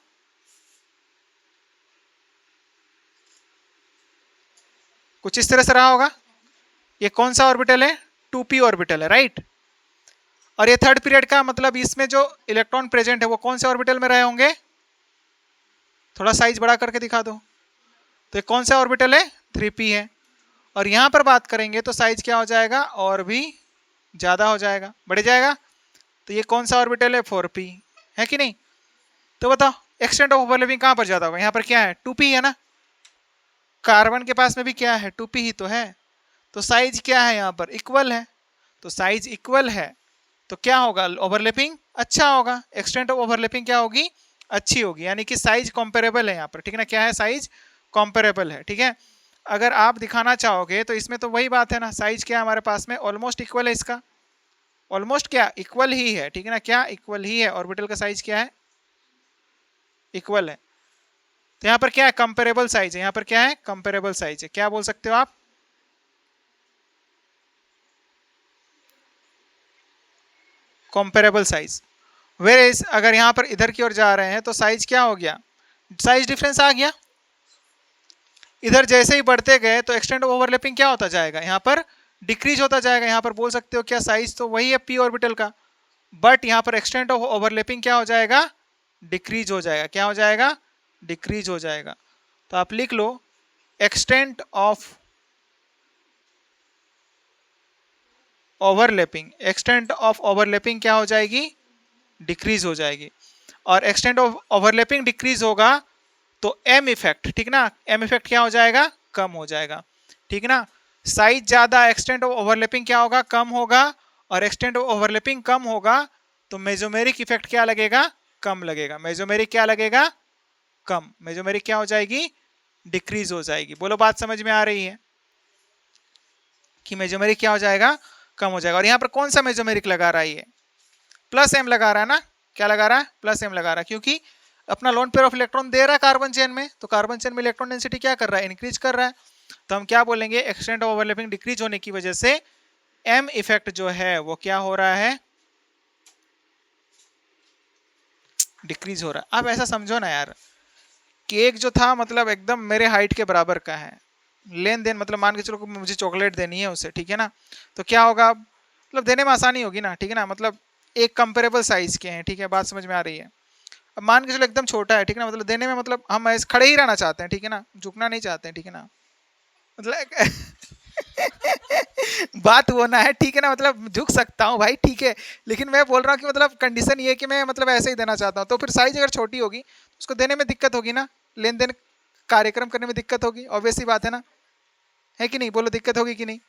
कुछ इस तरह से रहा होगा। ये कौन सा ऑर्बिटल है, 2p ऑर्बिटल है, राइट। और ये थर्ड पीरियड का मतलब इसमें जो इलेक्ट्रॉन प्रेजेंट है वो कौन से ऑर्बिटल में रहे होंगे, थोड़ा साइज बड़ा करके दिखा दो। तो ये कौन सा ऑर्बिटल है, 3p है। और यहां पर बात करेंगे तो साइज क्या हो जाएगा, और भी ज्यादा हो जाएगा, बढ़ जाएगा। तो ये कौन सा ऑर्बिटल है, 4p है कि नहीं। तो बताओ एक्सटेंट ऑफ ओवरलैपिंग कहां पर ज्यादा होगा, यहां पर क्या है, 2p है ना। कार्बन के पास में भी क्या है, 2p ही तो है। तो साइज क्या है यहाँ पर, इक्वल है। तो साइज इक्वल है तो क्या होगा, ओवरलैपिंग अच्छा होगा, एक्सटेंट ऑफ ओवरलैपिंग क्या होगी, अच्छी होगी। यानी कि साइज कंपेरेबल है यहाँ पर, ठीक है ना। क्या है, साइज कंपेरेबल है, ठीक है। अगर आप दिखाना चाहोगे तो इसमें तो वही बात है ना, साइज क्या है हमारे पास में, ऑलमोस्ट इक्वल है इसका, ऑलमोस्ट क्या इक्वल ही है, ठीक है ना, क्या इक्वल ही है, ऑर्बिटल का साइज क्या है, इक्वल है। तो यहाँ पर क्या है, कंपेरेबल साइज है, यहाँ पर क्या है, कंपेरेबल साइज है, क्या बोल सकते हो आप, कंपेरेबल साइज। वेयर अगर यहाँ पर इधर की ओर जा रहे हैं तो साइज क्या हो गया, साइज डिफरेंस आ गया। इधर जैसे ही बढ़ते गए तो एक्सटेंड ऑफ ओवरलैपिंग क्या होता जाएगा, यहाँ पर डिक्रीज होता जाएगा। यहाँ पर बोल सकते हो क्या, साइज तो वही है पी ऑर्बिटल का, बट यहाँ पर एक्सटेंट ऑफ ओवरलैपिंग क्या हो जाएगा, डिक्रीज हो जाएगा, क्या हो जाएगा, डिक्रीज हो जाएगा। तो आप लिख लो extent of overlapping, extent of overlapping क्या हो जाएगी, डिक्रीज हो जाएगी। और एक्सटेंट ऑफ ओवरलैपिंग डिक्रीज होगा तो एम इफेक्ट, ठीक ना, एम इफेक्ट क्या हो जाएगा, कम हो जाएगा, ठीक ना। साइज ज्यादा, एक्सटेंट ऑफ ओवरलैपिंग क्या होगा, कम होगा, और एक्सटेंट ऑफ ओवरलैपिंग कम होगा तो मेसोमेरिक इफेक्ट क्या लगेगा, कम लगेगा। मेसोमेरिक क्या लगेगा, कम, मेसोमेरिक क्या हो जाएगी, डिक्रीज हो जाएगी। बोलो बात समझ में आ रही है कि मेसोमेरिक क्या हो जाएगा, कम हो जाएगा। और यहाँ पर कौन सा मेसोमेरिक लगा रहा है, ये प्लस एम लगा रहा है ना, क्या लगा रहा है, प्लस एम लगा रहा है, क्योंकि अपना लोन पेयर ऑफ इलेक्ट्रॉन दे रहा है कार्बन चेन में, तो कार्बन चेन में इलेक्ट्रॉन डेंसिटी क्या कर रहा है, इंक्रीज कर रहा है। तो हम क्या बोलेंगे, एक्सटेंट ऑफ ओवरलैपिंग डिक्रीज होने की वजह से एम इफेक्ट जो है वो क्या हो रहा है, डिक्रीज हो रहा है। अब ऐसा समझो ना यार, केक जो था मतलब एकदम मेरे हाइट के बराबर का है, लेन देन मतलब मान के चलो मुझे चॉकलेट देनी है उसे, ठीक है ना, तो क्या होगा, मतलब देने में आसानी होगी ना, ठीक है ना, मतलब एक कंपेरेबल साइज के हैं, ठीक है, बात समझ में आ रही है। अब मान के चलो एकदम छोटा है, ठीक है ना, मतलब देने में मतलब हम ऐसे खड़े ही रहना चाहते हैं, ठीक है ना, झुकना नहीं चाहते हैं, ठीक है ना, मतलब बात वो ना है, ठीक है ना, मतलब झुक सकता हूँ भाई, ठीक है, लेकिन मैं बोल रहा हूँ कि मतलब कंडीशन ये है कि मैं मतलब ऐसे ही देना चाहता हूँ, तो फिर साइज अगर छोटी होगी तो उसको देने में दिक्कत होगी ना, लेन देन कार्यक्रम करने में दिक्कत होगी, ऑब्वियस सी बात है ना, है कि नहीं, बोलो दिक्कत होगी कि नहीं।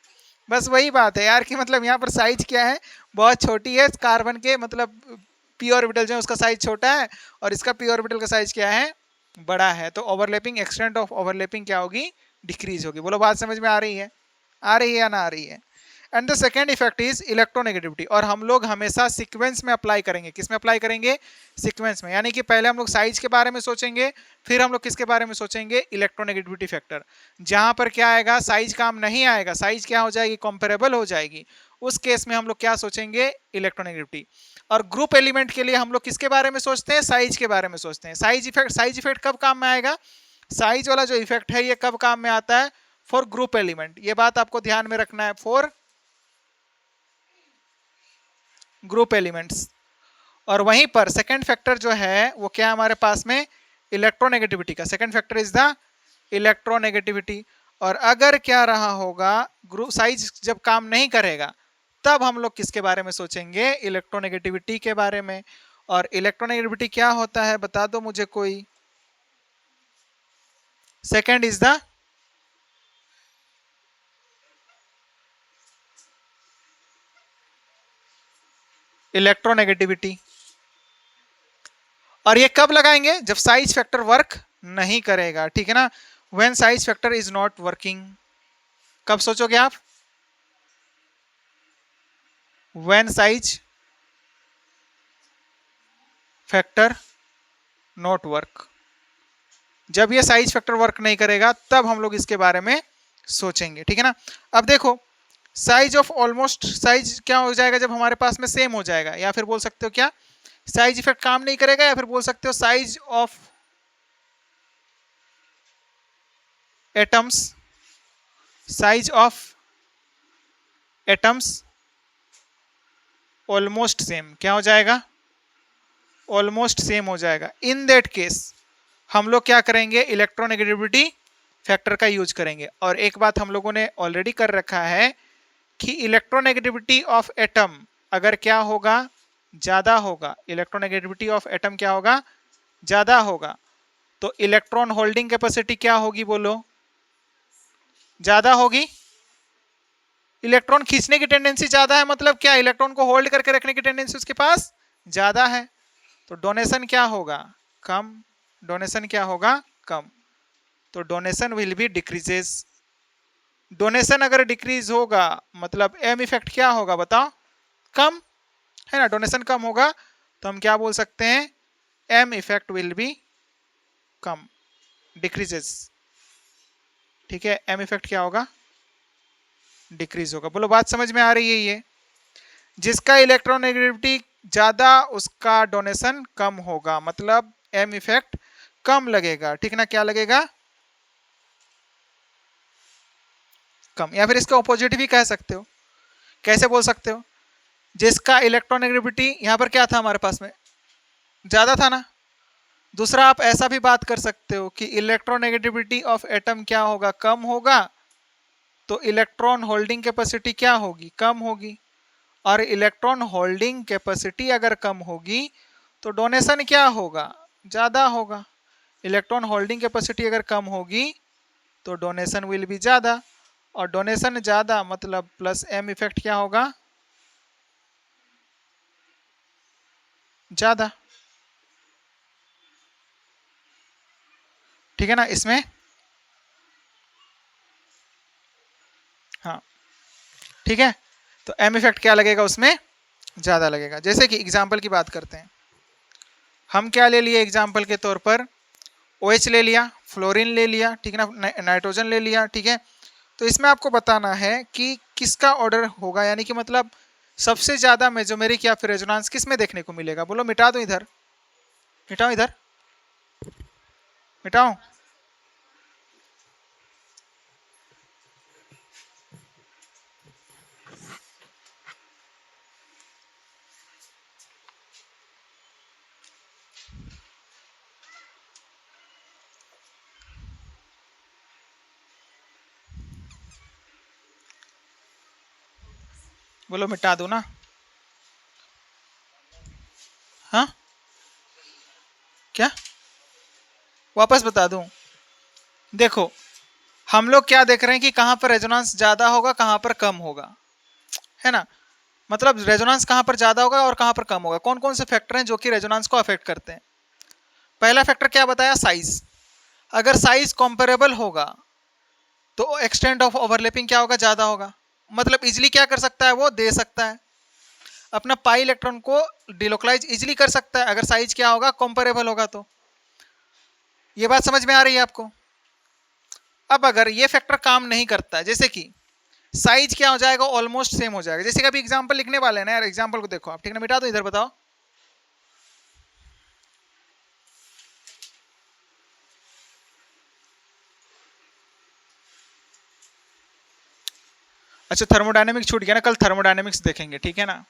बस वही बात है यार कि मतलब यहाँ पर साइज क्या है, बहुत छोटी है, कार्बन के मतलब पी ऑर्बिटल जो है उसका साइज छोटा है और इसका पी ऑर्बिटल का साइज क्या है, बड़ा है। तो ओवरलैपिंग, एक्सटेंट ऑफ ओवरलैपिंग क्या होगी, डिक्रीज होगी। बोलो बात समझ में आ रही है, आ रही है या ना आ रही है। And the second effect is electronegativity, और हम लोग हमेशा सीक्वेंस में अप्लाई करेंगे, किस में अप्लाई करेंगे, सीक्वेंस में, यानी कि पहले हम लोग साइज के बारे में सोचेंगे, फिर हम लोग किसके बारे में सोचेंगे, इलेक्ट्रोनेगेटिविटी फैक्टर। जहां पर क्या आएगा, साइज काम नहीं आएगा, साइज क्या हो जाएगी, कंपेरेबल हो जाएगी, उस केस में हम लोग क्या सोचेंगे, इलेक्ट्रोनेगेटिविटी। और ग्रुप एलिमेंट के लिए हम लोग किसके बारे में सोचते हैं, साइज के बारे में सोचते हैं। साइज इफेक्ट, साइज इफेक्ट कब काम में आएगा, साइज वाला जो इफेक्ट है ये कब काम में आता है, फॉर ग्रुप एलिमेंट, ये बात आपको ध्यान में रखना है, फॉर ग्रुप एलिमेंट्स। और वहीं पर सेकंड फैक्टर जो है वो क्या है हमारे पास में, इलेक्ट्रोनेगेटिविटी का, second factor is the electronegativity. और अगर क्या रहा होगा, ग्रुप साइज जब काम नहीं करेगा तब हम लोग किसके बारे में सोचेंगे, इलेक्ट्रोनेगेटिविटी के बारे में। और इलेक्ट्रोनेगेटिविटी क्या होता है बता दो मुझे कोई, सेकंड इज द इलेक्ट्रोनेगेटिविटी। और ये कब लगाएंगे, जब साइज फैक्टर वर्क नहीं करेगा, ठीक है ना, when size factor is not working. कब सोचोगे आप, when size factor not work, जब ये साइज फैक्टर वर्क नहीं करेगा तब हम लोग इसके बारे में सोचेंगे, ठीक है ना। अब देखो साइज ऑफ ऑलमोस्ट, साइज क्या हो जाएगा जब हमारे पास में सेम हो जाएगा, या फिर बोल सकते हो क्या, साइज इफेक्ट काम नहीं करेगा, या फिर बोल सकते हो size of atoms, size of atoms almost same, क्या हो जाएगा, ऑलमोस्ट सेम हो जाएगा। इन दैट केस हम लोग क्या करेंगे, इलेक्ट्रोनेगेटिविटी फैक्टर का यूज करेंगे। और एक बात हम लोगों ने ऑलरेडी कर रखा है कि इलेक्ट्रोनेगेटिविटी ऑफ एटम अगर क्या होगा, ज्यादा होगा, इलेक्ट्रोनेगेटिविटी ऑफ एटम क्या होगा, ज्यादा होगा, तो इलेक्ट्रॉन होल्डिंग कैपेसिटी क्या होगी, बोलो ज्यादा होगी। इलेक्ट्रॉन खींचने की टेंडेंसी ज्यादा है, मतलब क्या, इलेक्ट्रॉन को होल्ड करके रखने की टेंडेंसी उसके पास ज्यादा है, तो डोनेशन क्या होगा, कम, डोनेशन क्या होगा, कम, तो donation will be decreases. Donation अगर डिक्रीज होगा मतलब एम इफेक्ट क्या होगा बताओ, कम, है ना, डोनेशन कम होगा तो हम क्या बोल सकते हैं, M effect will B come, decreases. ठीक है, एम इफेक्ट क्या होगा, डिक्रीज होगा। बोलो बात समझ में आ रही है? ये जिसका इलेक्ट्रोनेगेटिविटी ज्यादा उसका डोनेशन कम होगा, मतलब एम इफेक्ट कम लगेगा। ठीक ना, क्या लगेगा, कम। या फिर इसका ऑपोजिट भी कह सकते हो। कैसे बोल सकते हो, जिसका इलेक्ट्रोनेगेटिविटी यहां पर क्या था हमारे पास में, ज्यादा था ना। दूसरा आप ऐसा भी बात कर सकते हो कि इलेक्ट्रोनेगेटिविटी ऑफ एटम क्या होगा, कम होगा, तो इलेक्ट्रॉन होल्डिंग कैपेसिटी क्या होगी, कम होगी। और इलेक्ट्रॉन होल्डिंग कैपेसिटी अगर कम होगी तो डोनेशन क्या होगा, ज्यादा होगा। इलेक्ट्रॉन होल्डिंग कैपेसिटी अगर कम होगी तो डोनेशन विल बी ज्यादा, और डोनेशन ज्यादा मतलब प्लस एम इफेक्ट क्या होगा, ज्यादा। ठीक है ना इसमें, हाँ ठीक है। तो एम इफेक्ट क्या लगेगा उसमें, ज्यादा लगेगा। जैसे कि एग्जाम्पल की बात करते हैं, हम क्या ले लिए एग्जाम्पल के तौर पर, OH ले लिया, फ्लोरीन ले लिया, ठीक है ना, नाइट्रोजन ले लिया। ठीक है, तो इसमें आपको बताना है कि किसका ऑर्डर होगा, यानी कि मतलब सबसे ज्यादा मेजोमेरिक या फिर रेजोनेंस किस में देखने को मिलेगा। बोलो मिटा दो इधर, मिटाओ इधर, मिटाओ। बोलो मिटा दो ना, हाँ क्या, वापस बता दूं। देखो हम लोग क्या देख रहे हैं कि कहां पर रेजोनेंस ज्यादा होगा, कहां पर कम होगा, है ना। मतलब रेजोनेंस कहां पर ज्यादा होगा और कहां पर कम होगा, कौन कौन से फैक्टर हैं जो कि रेजोनेंस को अफेक्ट करते हैं। पहला फैक्टर क्या बताया, साइज। अगर साइज कंपेरेबल होगा तो एक्सटेंट ऑफ ओवरलैपिंग क्या होगा, ज्यादा होगा। मतलब इजिली क्या कर सकता है, वो दे सकता है अपना पाई इलेक्ट्रॉन को डिलोकलाइज इजिली कर सकता है, अगर साइज क्या होगा, कंपेरेबल होगा तो। ये बात समझ में आ रही है आपको। अब अगर ये फैक्टर काम नहीं करता है, जैसे कि साइज क्या हो जाएगा, ऑलमोस्ट सेम हो जाएगा। जैसे कि अभी एग्जांपल लिखने वाले हैं ना यार, एग्जांपल को देखो आप, ठीक है ना, मिटा दो इधर, बताओ। अच्छा थर्मोडायनेमिक्स छूट गया ना, कल थर्मोडायनेमिक्स देखेंगे, ठीक है ना।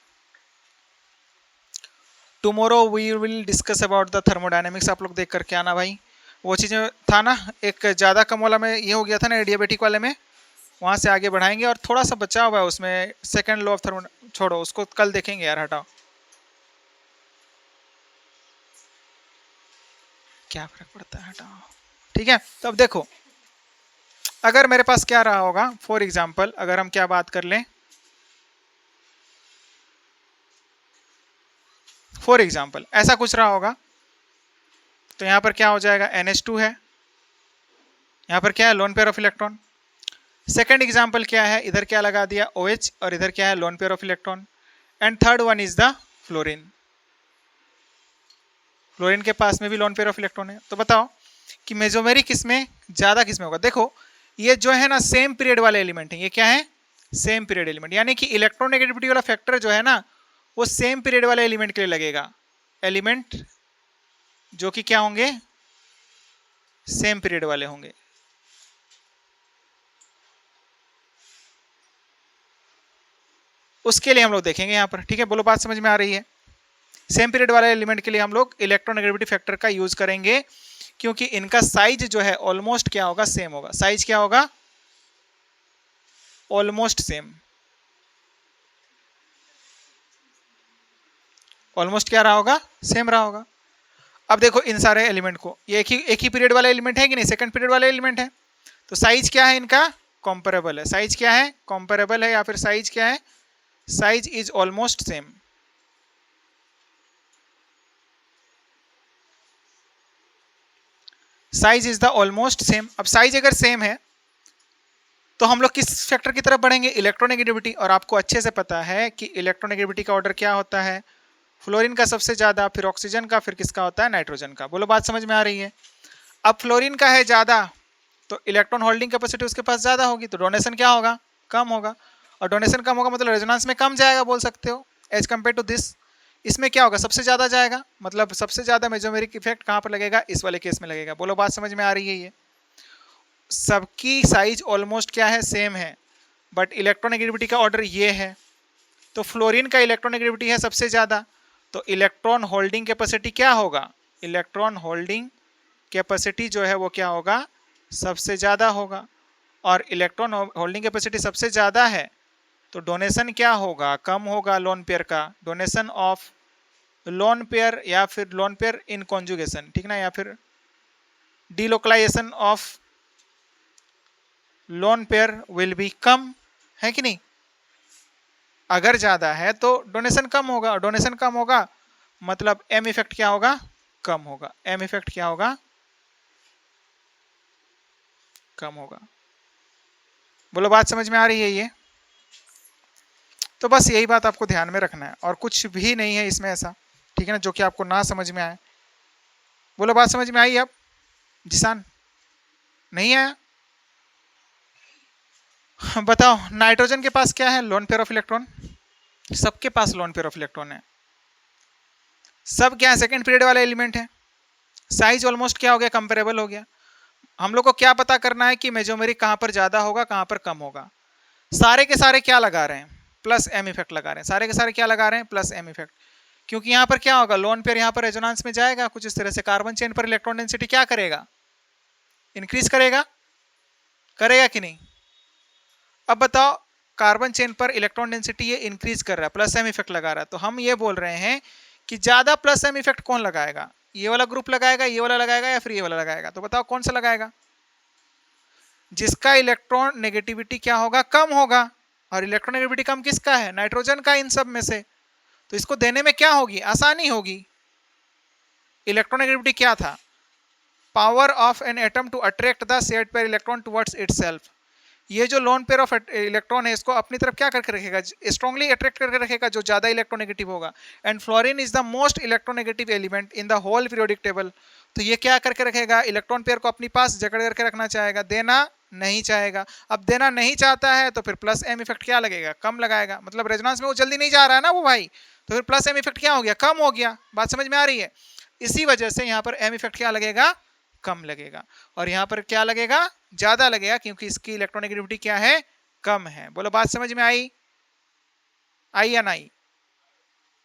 Tomorrow we will discuss about the thermodynamics, आप लोग देख करके आना भाई। वो चीज़ें था ना, एक ज़्यादा कम वाला में ये हो गया था ना एडियाबेटिक वाले में, वहाँ से आगे बढ़ाएंगे। और थोड़ा सा बचा हुआ है उसमें, सेकंड लॉ ऑफ थर्मो, छोड़ो उसको, कल देखेंगे यार, हटाओ। क्या फर्क पड़ता है, हटाओ। ठीक है, तो अब देखो अगर मेरे पास क्या रहा होगा, फॉर एग्जाम्पल अगर हम क्या बात कर लें, फॉर एग्जाम्पल ऐसा कुछ रहा होगा, तो यहाँ पर क्या हो जाएगा, NH2 है, यहाँ पर क्या है, lone pair of electron. Second example क्या है, इधर क्या लगा दिया, OH, और इधर क्या है, lone pair of electron. And third one is the fluorine, fluorine के पास में भी लोन पेयर ऑफ इलेक्ट्रॉन है। तो बताओ कि मेजोमेरिक किसमें ज्यादा, किसमें होगा। देखो ये जो है ना सेम पीरियड वाले एलिमेंट है, ये क्या है, सेम पीरियड एलिमेंट, यानी कि इलेक्ट्रोनेगेटिविटी वाला फैक्टर जो है ना वो सेम पीरियड वाले एलिमेंट के लिए लगेगा। एलिमेंट जो कि क्या होंगे, सेम पीरियड वाले होंगे। उसके लिए हम लोग देखेंगे यहाँ पर, ठीक है। बोलो बात समझ में आ रही है। सेम पीरियड वाले एलिमेंट के लिए हम लोग इलेक्ट्रोनेगेटिविटी फैक्टर का यूज करेंगे, क्योंकि इनका साइज जो है ऑलमोस्ट क्या होगा, सेम होगा। साइज क्या होगा, ऑलमोस्ट सेम। ऑलमोस्ट क्या रहा होगा, सेम रहा होगा। अब देखो इन सारे एलिमेंट को, ये एक ही पीरियड वाले एलिमेंट है कि नहीं, सेकंड पीरियड वाले एलिमेंट है, तो साइज क्या है इनका, कंपेरेबल है। साइज क्या है, कंपेरेबल है, या फिर साइज क्या है, size is almost same. Size is the almost same. अब साइज अगर सेम है तो हम लोग किस फैक्टर की तरफ बढ़ेंगे, इलेक्ट्रोनेगेटिविटी। और आपको अच्छे से पता है कि इलेक्ट्रोनेगेटिविटी का ऑर्डर क्या होता है, फ्लोरीन का सबसे ज्यादा, फिर ऑक्सीजन का, फिर किसका होता है, नाइट्रोजन का। बोलो बात समझ में आ रही है। अब फ्लोरीन का है ज्यादा तो इलेक्ट्रॉन होल्डिंग कैपेसिटी उसके पास ज्यादा होगी, तो डोनेशन क्या होगा, कम होगा। और डोनेशन कम होगा मतलब रेजोनेंस में कम जाएगा बोल सकते हो, एज कम्पेयर टू दिस। इसमें क्या होगा, सबसे ज्यादा जाएगा, मतलब सबसे ज्यादा मेजोमेरिक इफेक्ट कहाँ पर लगेगा, इस वाले केस में लगेगा। बोलो बात समझ में आ रही है। ये सबकी साइज ऑलमोस्ट क्या है, सेम है, बट इलेक्ट्रोनेगेटिविटी का ऑर्डर ये है। तो फ्लोरीन का इलेक्ट्रोनेगेटिविटी है सबसे ज्यादा, तो इलेक्ट्रॉन होल्डिंग कैपेसिटी क्या होगा, इलेक्ट्रॉन होल्डिंग कैपेसिटी जो है वो क्या होगा, सबसे ज्यादा होगा। और इलेक्ट्रॉन होल्डिंग कैपेसिटी सबसे ज्यादा है तो डोनेशन क्या होगा, कम होगा लोन पेयर का। डोनेशन ऑफ लोन पेयर या फिर लोन पेयर इन कॉन्जुगेशन, ठीक ना, या फिर delocalisation of lone pair will B कम, है कि नहीं। अगर ज्यादा है तो डोनेशन कम होगा, और डोनेशन कम होगा मतलब एम इफेक्ट क्या होगा, कम होगा। एम इफेक्ट क्या होगा, कम होगा। बोलो बात समझ में आ रही है ये। तो बस यही बात आपको ध्यान में रखना है, और कुछ भी नहीं है इसमें ऐसा, ठीक है ना, जो कि आपको ना समझ में आए। बोलो बात समझ में आई अब, जिसान नहीं आया। बताओ नाइट्रोजन के पास क्या है, लोन पेयर ऑफ इलेक्ट्रॉन, सबके पास लोन पेयर ऑफ इलेक्ट्रॉन है, सब क्या है, सेकंड पीरियड वाले एलिमेंट है। साइज ऑलमोस्ट क्या हो गया, कंपेरेबल हो गया। हम लोग को क्या पता करना है कि मेजोमेरिक कहां पर ज्यादा होगा, कहां पर कम होगा। सारे के सारे क्या लगा रहे हैं, प्लस एम इफेक्ट लगा रहे हैं, सारे के सारे क्या लगा रहे हैं, प्लस एम इफेक्ट। क्योंकि यहां पर क्या होगा, लोन पेयर यहां पर रेजोनेंस में जाएगा कुछ इस तरह से, कार्बन चेन पर इलेक्ट्रॉन डेंसिटी क्या करेगा, इंक्रीज करेगा, करेगा कि नहीं। अब बताओ कार्बन चेन पर इलेक्ट्रॉन डेंसिटी ये इंक्रीज कर रहा है, प्लस एम इफेक्ट लगा रहा है, तो हम ये बोल रहे हैं कि ज्यादा प्लस एम इफेक्ट कौन लगाएगा, ये वाला ग्रुप लगाएगा, ये वाला लगाएगा, या फिर ये वाला लगाएगा। तो बताओ कौन सा लगाएगा, जिसका इलेक्ट्रॉन नेगेटिविटी क्या होगा, कम होगा। और इलेक्ट्रॉन नेगेटिविटी कम किसका है, नाइट्रोजन का, इन सब में से। तो इसको देने में क्या होगी, आसानी होगी। इलेक्ट्रॉन नेगेटिविटी क्या था, power of an atom to attract the shared pair electron towards itself. ये जो लोन पेयर ऑफ इलेक्ट्रॉन है इसको अपनी तरफ क्या करके रखेगा, स्ट्रांगली अट्रैक्ट करके रखेगा, जो ज्यादा इलेक्ट्रोनेगेटिव होगा। And fluorine is the most electronegative element in the whole periodic table. तो ये क्या करके रखेगा, इलेक्ट्रॉन पेयर को अपनी पास जकड़ करके रखना चाहेगा, देना नहीं चाहेगा। अब देना नहीं चाहता है तो फिर प्लस एम इफेक्ट क्या लगेगा, कम लगाएगा, मतलब रेजोनेंस में वो जल्दी नहीं जा रहा है ना वो भाई, तो फिर प्लस एम इफेक्ट क्या हो गया, कम हो गया। बात समझ में आ रही है। इसी वजह से यहाँ पर एम इफेक्ट क्या लगेगा, कम लगेगा, और यहाँ पर क्या लगेगा, ज्यादा लगेगा, क्योंकि इसकी इलेक्ट्रोनेगेटिविटी क्या है, कम है। बोलो बात समझ में आई, आई या नहीं।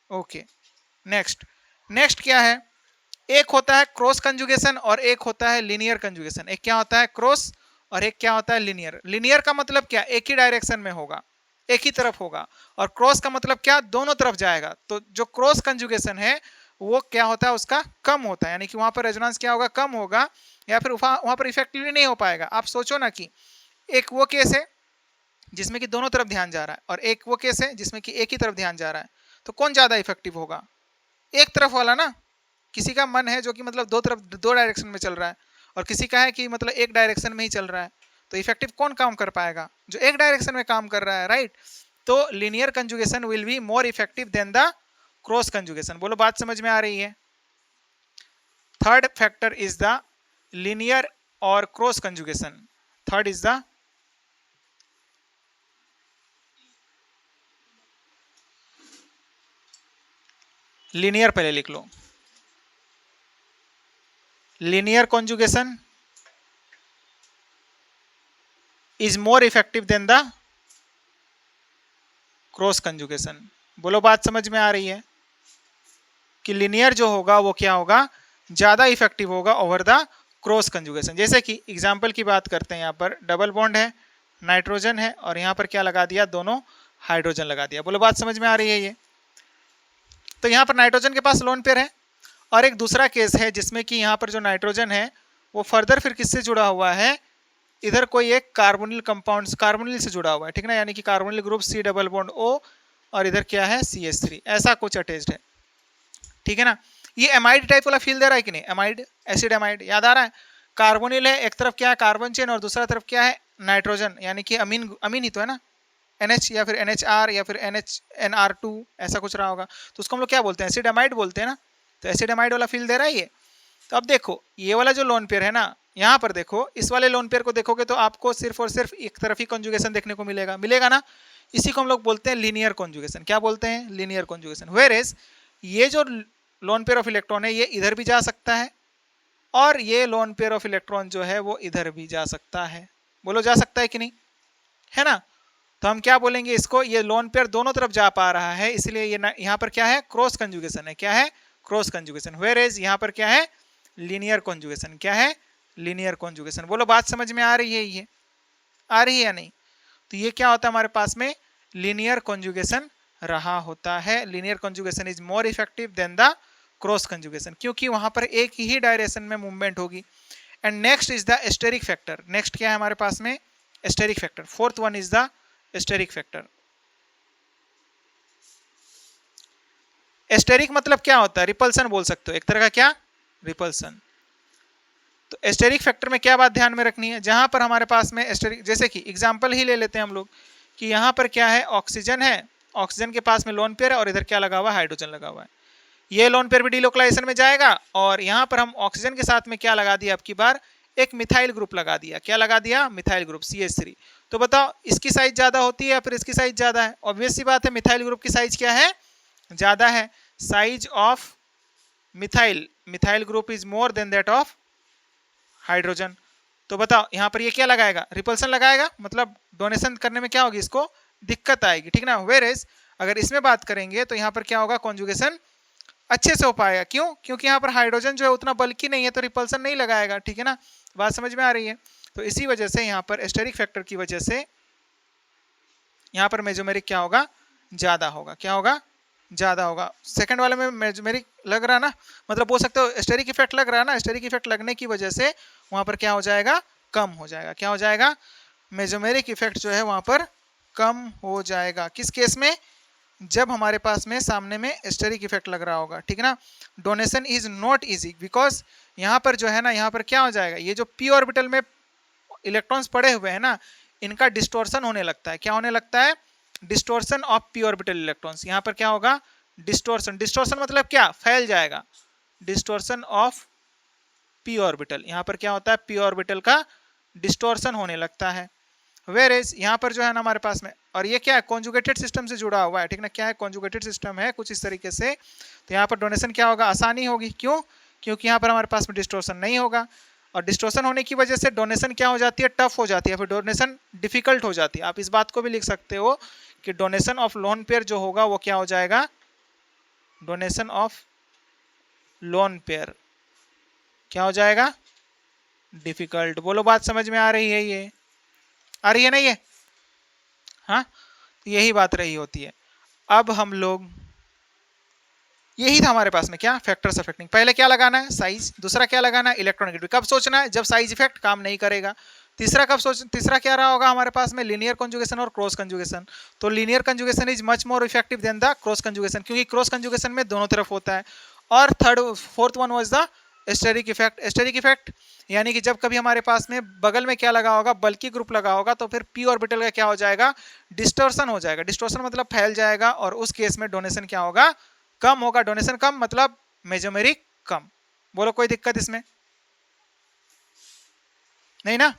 Okay, next. नेक्स्ट क्या है, एक होता है क्रॉस कंजुगेशन और एक होता है लीनियर कंजुगेशन। एक क्या होता है क्रॉस और एक क्या होता है लीनियर। लीनियर का मतलब क्या, एक ही डायरेक्शन में होगा, एक ही तरफ होगा, और क्रॉस का मतलब क्या, दोनों तरफ जाएगा। तो जो क्रॉस कंजुगेशन है वो क्या होता है, उसका कम होता है, यानी कि वहां पर रेजोनेंस क्या होगा, कम होगा, या फिर वहां पर इफेक्टिवली नहीं हो पाएगा। आप सोचो ना कि एक वो केस है जिसमें कि दोनों तरफ ध्यान जा रहा है, और एक वो केस है जिसमें कि एक ही तरफ ध्यान जा रहा है, तो कौन ज्यादा इफेक्टिव होगा, एक तरफ वाला ना। किसी का मन है जो कि मतलब दो तरफ, दो डायरेक्शन में चल रहा है, और किसी का है कि मतलब एक डायरेक्शन में ही चल रहा है, तो इफेक्टिव कौन काम कर पाएगा, जो एक डायरेक्शन में काम कर रहा है, राइट। तो linear conjugation will be more effective than the cross conjugation. बोलो बात समझ में आ रही है। Third factor is the linear और cross conjugation. Third is the linear, पहले लिख लो, linear conjugation is more effective than the cross conjugation. बोलो बात समझ में आ रही है कि लीनियर जो होगा वो क्या होगा, ज्यादा इफेक्टिव होगा ओवर द क्रॉस कंजुगेशन। जैसे कि एग्जांपल की बात करते हैं, यहाँ पर डबल बॉन्ड है, नाइट्रोजन है, और यहाँ पर क्या लगा दिया, दोनों हाइड्रोजन लगा दिया। बोलो बात समझ में आ रही है ये। तो यहाँ पर नाइट्रोजन के पास लोन पेयर है, और एक दूसरा केस है जिसमें कि यहाँ पर जो नाइट्रोजन है वो फर्दर फिर किससे जुड़ा हुआ है, इधर कोई एक कार्बोनिल कंपाउंड, कार्बोनिल से जुड़ा हुआ है, ठीक ना, यानी कि carbonyl group C double bond O, और इधर क्या है CH3, ऐसा कुछ अटैच्ड है, ठीक है ना। ये एमाइड टाइप वाला फील दे रहा है कि नहीं, एमाइड, एसिड एमाइड, याद आ रहा है। कार्बोनिल है, एक तरफ क्या है कार्बन चेन, और दूसरा तरफ क्या है नाइट्रोजन, यानी कि अमीन, अमीन ही तो है ना, NH या फिर NHR या फिर NHNR2 ऐसा कुछ रहा होगा, तो उसको हम लोग क्या बोलते हैं, एसिडामाइड बोलते हैं ना। तो एसिडामाइड वाला फील दे रहा है ये। तो अब देखो ये वाला जो लोन पेयर है ना, यहाँ पर देखो इस वाले लोन पेयर को देखोगे तो आपको सिर्फ और सिर्फ एक तरफ ही कॉन्जुगेशन देखने को मिलेगा, मिलेगा ना। इसी को हम लोग बोलते हैं लीनियर कॉन्जुगेशन। क्या बोलते हैं, लीनियर कॉन्जुगेशन। वेयर एज ये जो लोन पेयर ऑफ इलेक्ट्रॉन है ये इधर भी जा सकता है और ये लोन पेयर ऑफ इलेक्ट्रॉन जो है वो इधर भी जा सकता है। बोलो जा सकता है कि नहीं, है ना। तो हम क्या बोलेंगे इसको, ये लोन पेयर दोनों तरफ जा पा रहा है, इसलिए ये यहाँ पर क्या है, क्रॉस कंजुगेशन है। क्या है, क्रॉस कंजुगेशन। वेयर एज यहाँ पर क्या है, लीनियर कॉन्जुगेशन। क्या है, लीनियर कॉन्जुगेशन। बोलो बात समझ में आ रही है, ये आ रही है या नहीं। तो ये क्या होता है हमारे पास में, लीनियर कॉन्जुगेशन रहा होता है। Linear conjugation is more effective than the cross conjugation, क्योंकि वहां पर एक ही डायरेक्शन में मूवमेंट होगी। And next is the steric factor. नेक्स्ट क्या है हमारे पास में, steric factor. Fourth one is the steric factor. Steric मतलब क्या होता है, रिपल्सन बोल सकते हो, एक तरह का क्या, रिपल्सन। तो एस्टेरिक फैक्टर में क्या बात ध्यान में रखनी है, जहां पर हमारे पास में एस्टेरिक, जैसे कि एग्जांपल ही ले लेते हैं हम लोग कि यहां पर क्या है, ऑक्सीजन है, ऑक्सीजन के पास में लोन पेयर है और इधर क्या लगा हुआ है, हाइड्रोजन लगा हुआ है। ये लोन पेयर भी डिलोकलाइजेशन में जाएगा और यहाँ पर हम ऑक्सीजन के साथ में क्या लगा दिया, अब की बार एक मिथाइल ग्रुप लगा दिया। क्या लगा दिया, मिथाइल ग्रुप CH3। तो बताओ इसकी साइज ज्यादा होती है या फिर इसकी साइज ज्यादा है, ऑब्वियस सी बात है मिथाइल ग्रुप की साइज क्या है, ज्यादा है। Size of methyl, methyl group is more than that of hydrogen. तो बताओ यहाँ पर ये क्या लगाएगा, रिपल्सन लगाएगा, मतलब डोनेशन करने में क्या होगी, इसको दिक्कत आएगी, ठीक ना। वेयरएज अगर इसमें बात करेंगे तो यहाँ पर क्या होगा, कॉन्जुगेशन अच्छे से हो पाएगा। क्यों, क्योंकि यहाँ पर हाइड्रोजन जो है उतना बल्कि नहीं है तो रिपल्सन नहीं लगाएगा, ठीक है ना। बात समझ में आ रही है। तो इसी वजह से यहाँ पर एस्टेरिक फैक्टर की वजह से यहाँ पर मेजोमेरिक क्या होगा, ज्यादा होगा। क्या होगा, ज्यादा होगा। सेकंड वाले में मेजोमेरिक लग रहा ना, मतलब बोल सकते हो एस्टेरिक इफेक्ट लग रहा है ना, एस्टेरिक इफेक्ट लगने की वजह से वहां पर क्या हो जाएगा, कम हो जाएगा। क्या हो जाएगा, मेजोमेरिक इफेक्ट जो है वहां पर कम हो जाएगा। किस केस में, जब हमारे पास में सामने में एस्टेरिक इफेक्ट लग रहा होगा, ठीक है ना। Donation is not easy because यहाँ पर जो है ना, यहाँ पर क्या हो जाएगा, ये जो p ऑर्बिटल में इलेक्ट्रॉन्स पड़े हुए हैं ना, इनका डिस्टोर्शन होने लगता है। क्या होने लगता है, distortion of p orbital electrons. यहाँ पर क्या होगा, डिस्टोर्शन। डिस्टोर्शन मतलब क्या, फैल जाएगा। डिस्टोर्शन ऑफ p ऑर्बिटल, यहाँ पर क्या होता है, p ऑर्बिटल का डिस्टोर्शन होने लगता है। वेयर इज यहाँ पर जो है ना हमारे पास में, और ये क्या है, कॉन्जुगेटेड सिस्टम से जुड़ा हुआ है, ठीक ना। क्या है, कॉन्जुगेटेड सिस्टम है कुछ इस तरीके से। तो यहाँ पर डोनेशन क्या होगा, आसानी होगी। क्यों, क्योंकि यहाँ पर हमारे पास में डिस्टोर्शन नहीं होगा, और डिस्टोर्शन होने की वजह से डोनेशन क्या हो जाती है, टफ हो जाती है, फिर डोनेशन डिफिकल्ट हो जाती है। आप इस बात को भी लिख सकते हो कि डोनेशन ऑफ लोन पेयर जो होगा वो क्या हो जाएगा, डोनेशन ऑफ लोन पेयर क्या हो जाएगा, डिफिकल्ट। बोलो बात समझ में आ रही है, ये आ रही है ना ये, हाँ। यही बात रही होती है। अब हम लोग, यही था हमारे पास में क्या, फैक्टर्स अफेक्टिंग। पहले क्या लगाना है, साइज। दूसरा क्या लगाना है, इलेक्ट्रोनेगेटिविटी। कब सोचना है, जब साइज इफेक्ट काम नहीं करेगा। तीसरा क्या रहा होगा हमारे पास में, लीनियर कंजुगेशन और क्रॉस कंजुगेशन। तो linear conjugation is much more effective than the cross conjugation, क्योंकि क्रॉस कंजुगेशन में दोनों तरफ होता है। और fourth one was the steric effect. Steric effect यानी कि जब कभी हमारे पास में बगल में क्या लगा होगा, बल्कि ग्रुप लगा होगा, तो फिर p ऑर्बिटल का क्या हो जाएगा, डिस्टोर्शन हो जाएगा। डिस्टोर्शन मतलब फैल जाएगा, और उस केस में डोनेशन क्या होगा, कम होगा। डोनेशन कम मतलब मेजोमेरिक कम। बोलो कोई दिक्कत इसमें नहीं ना।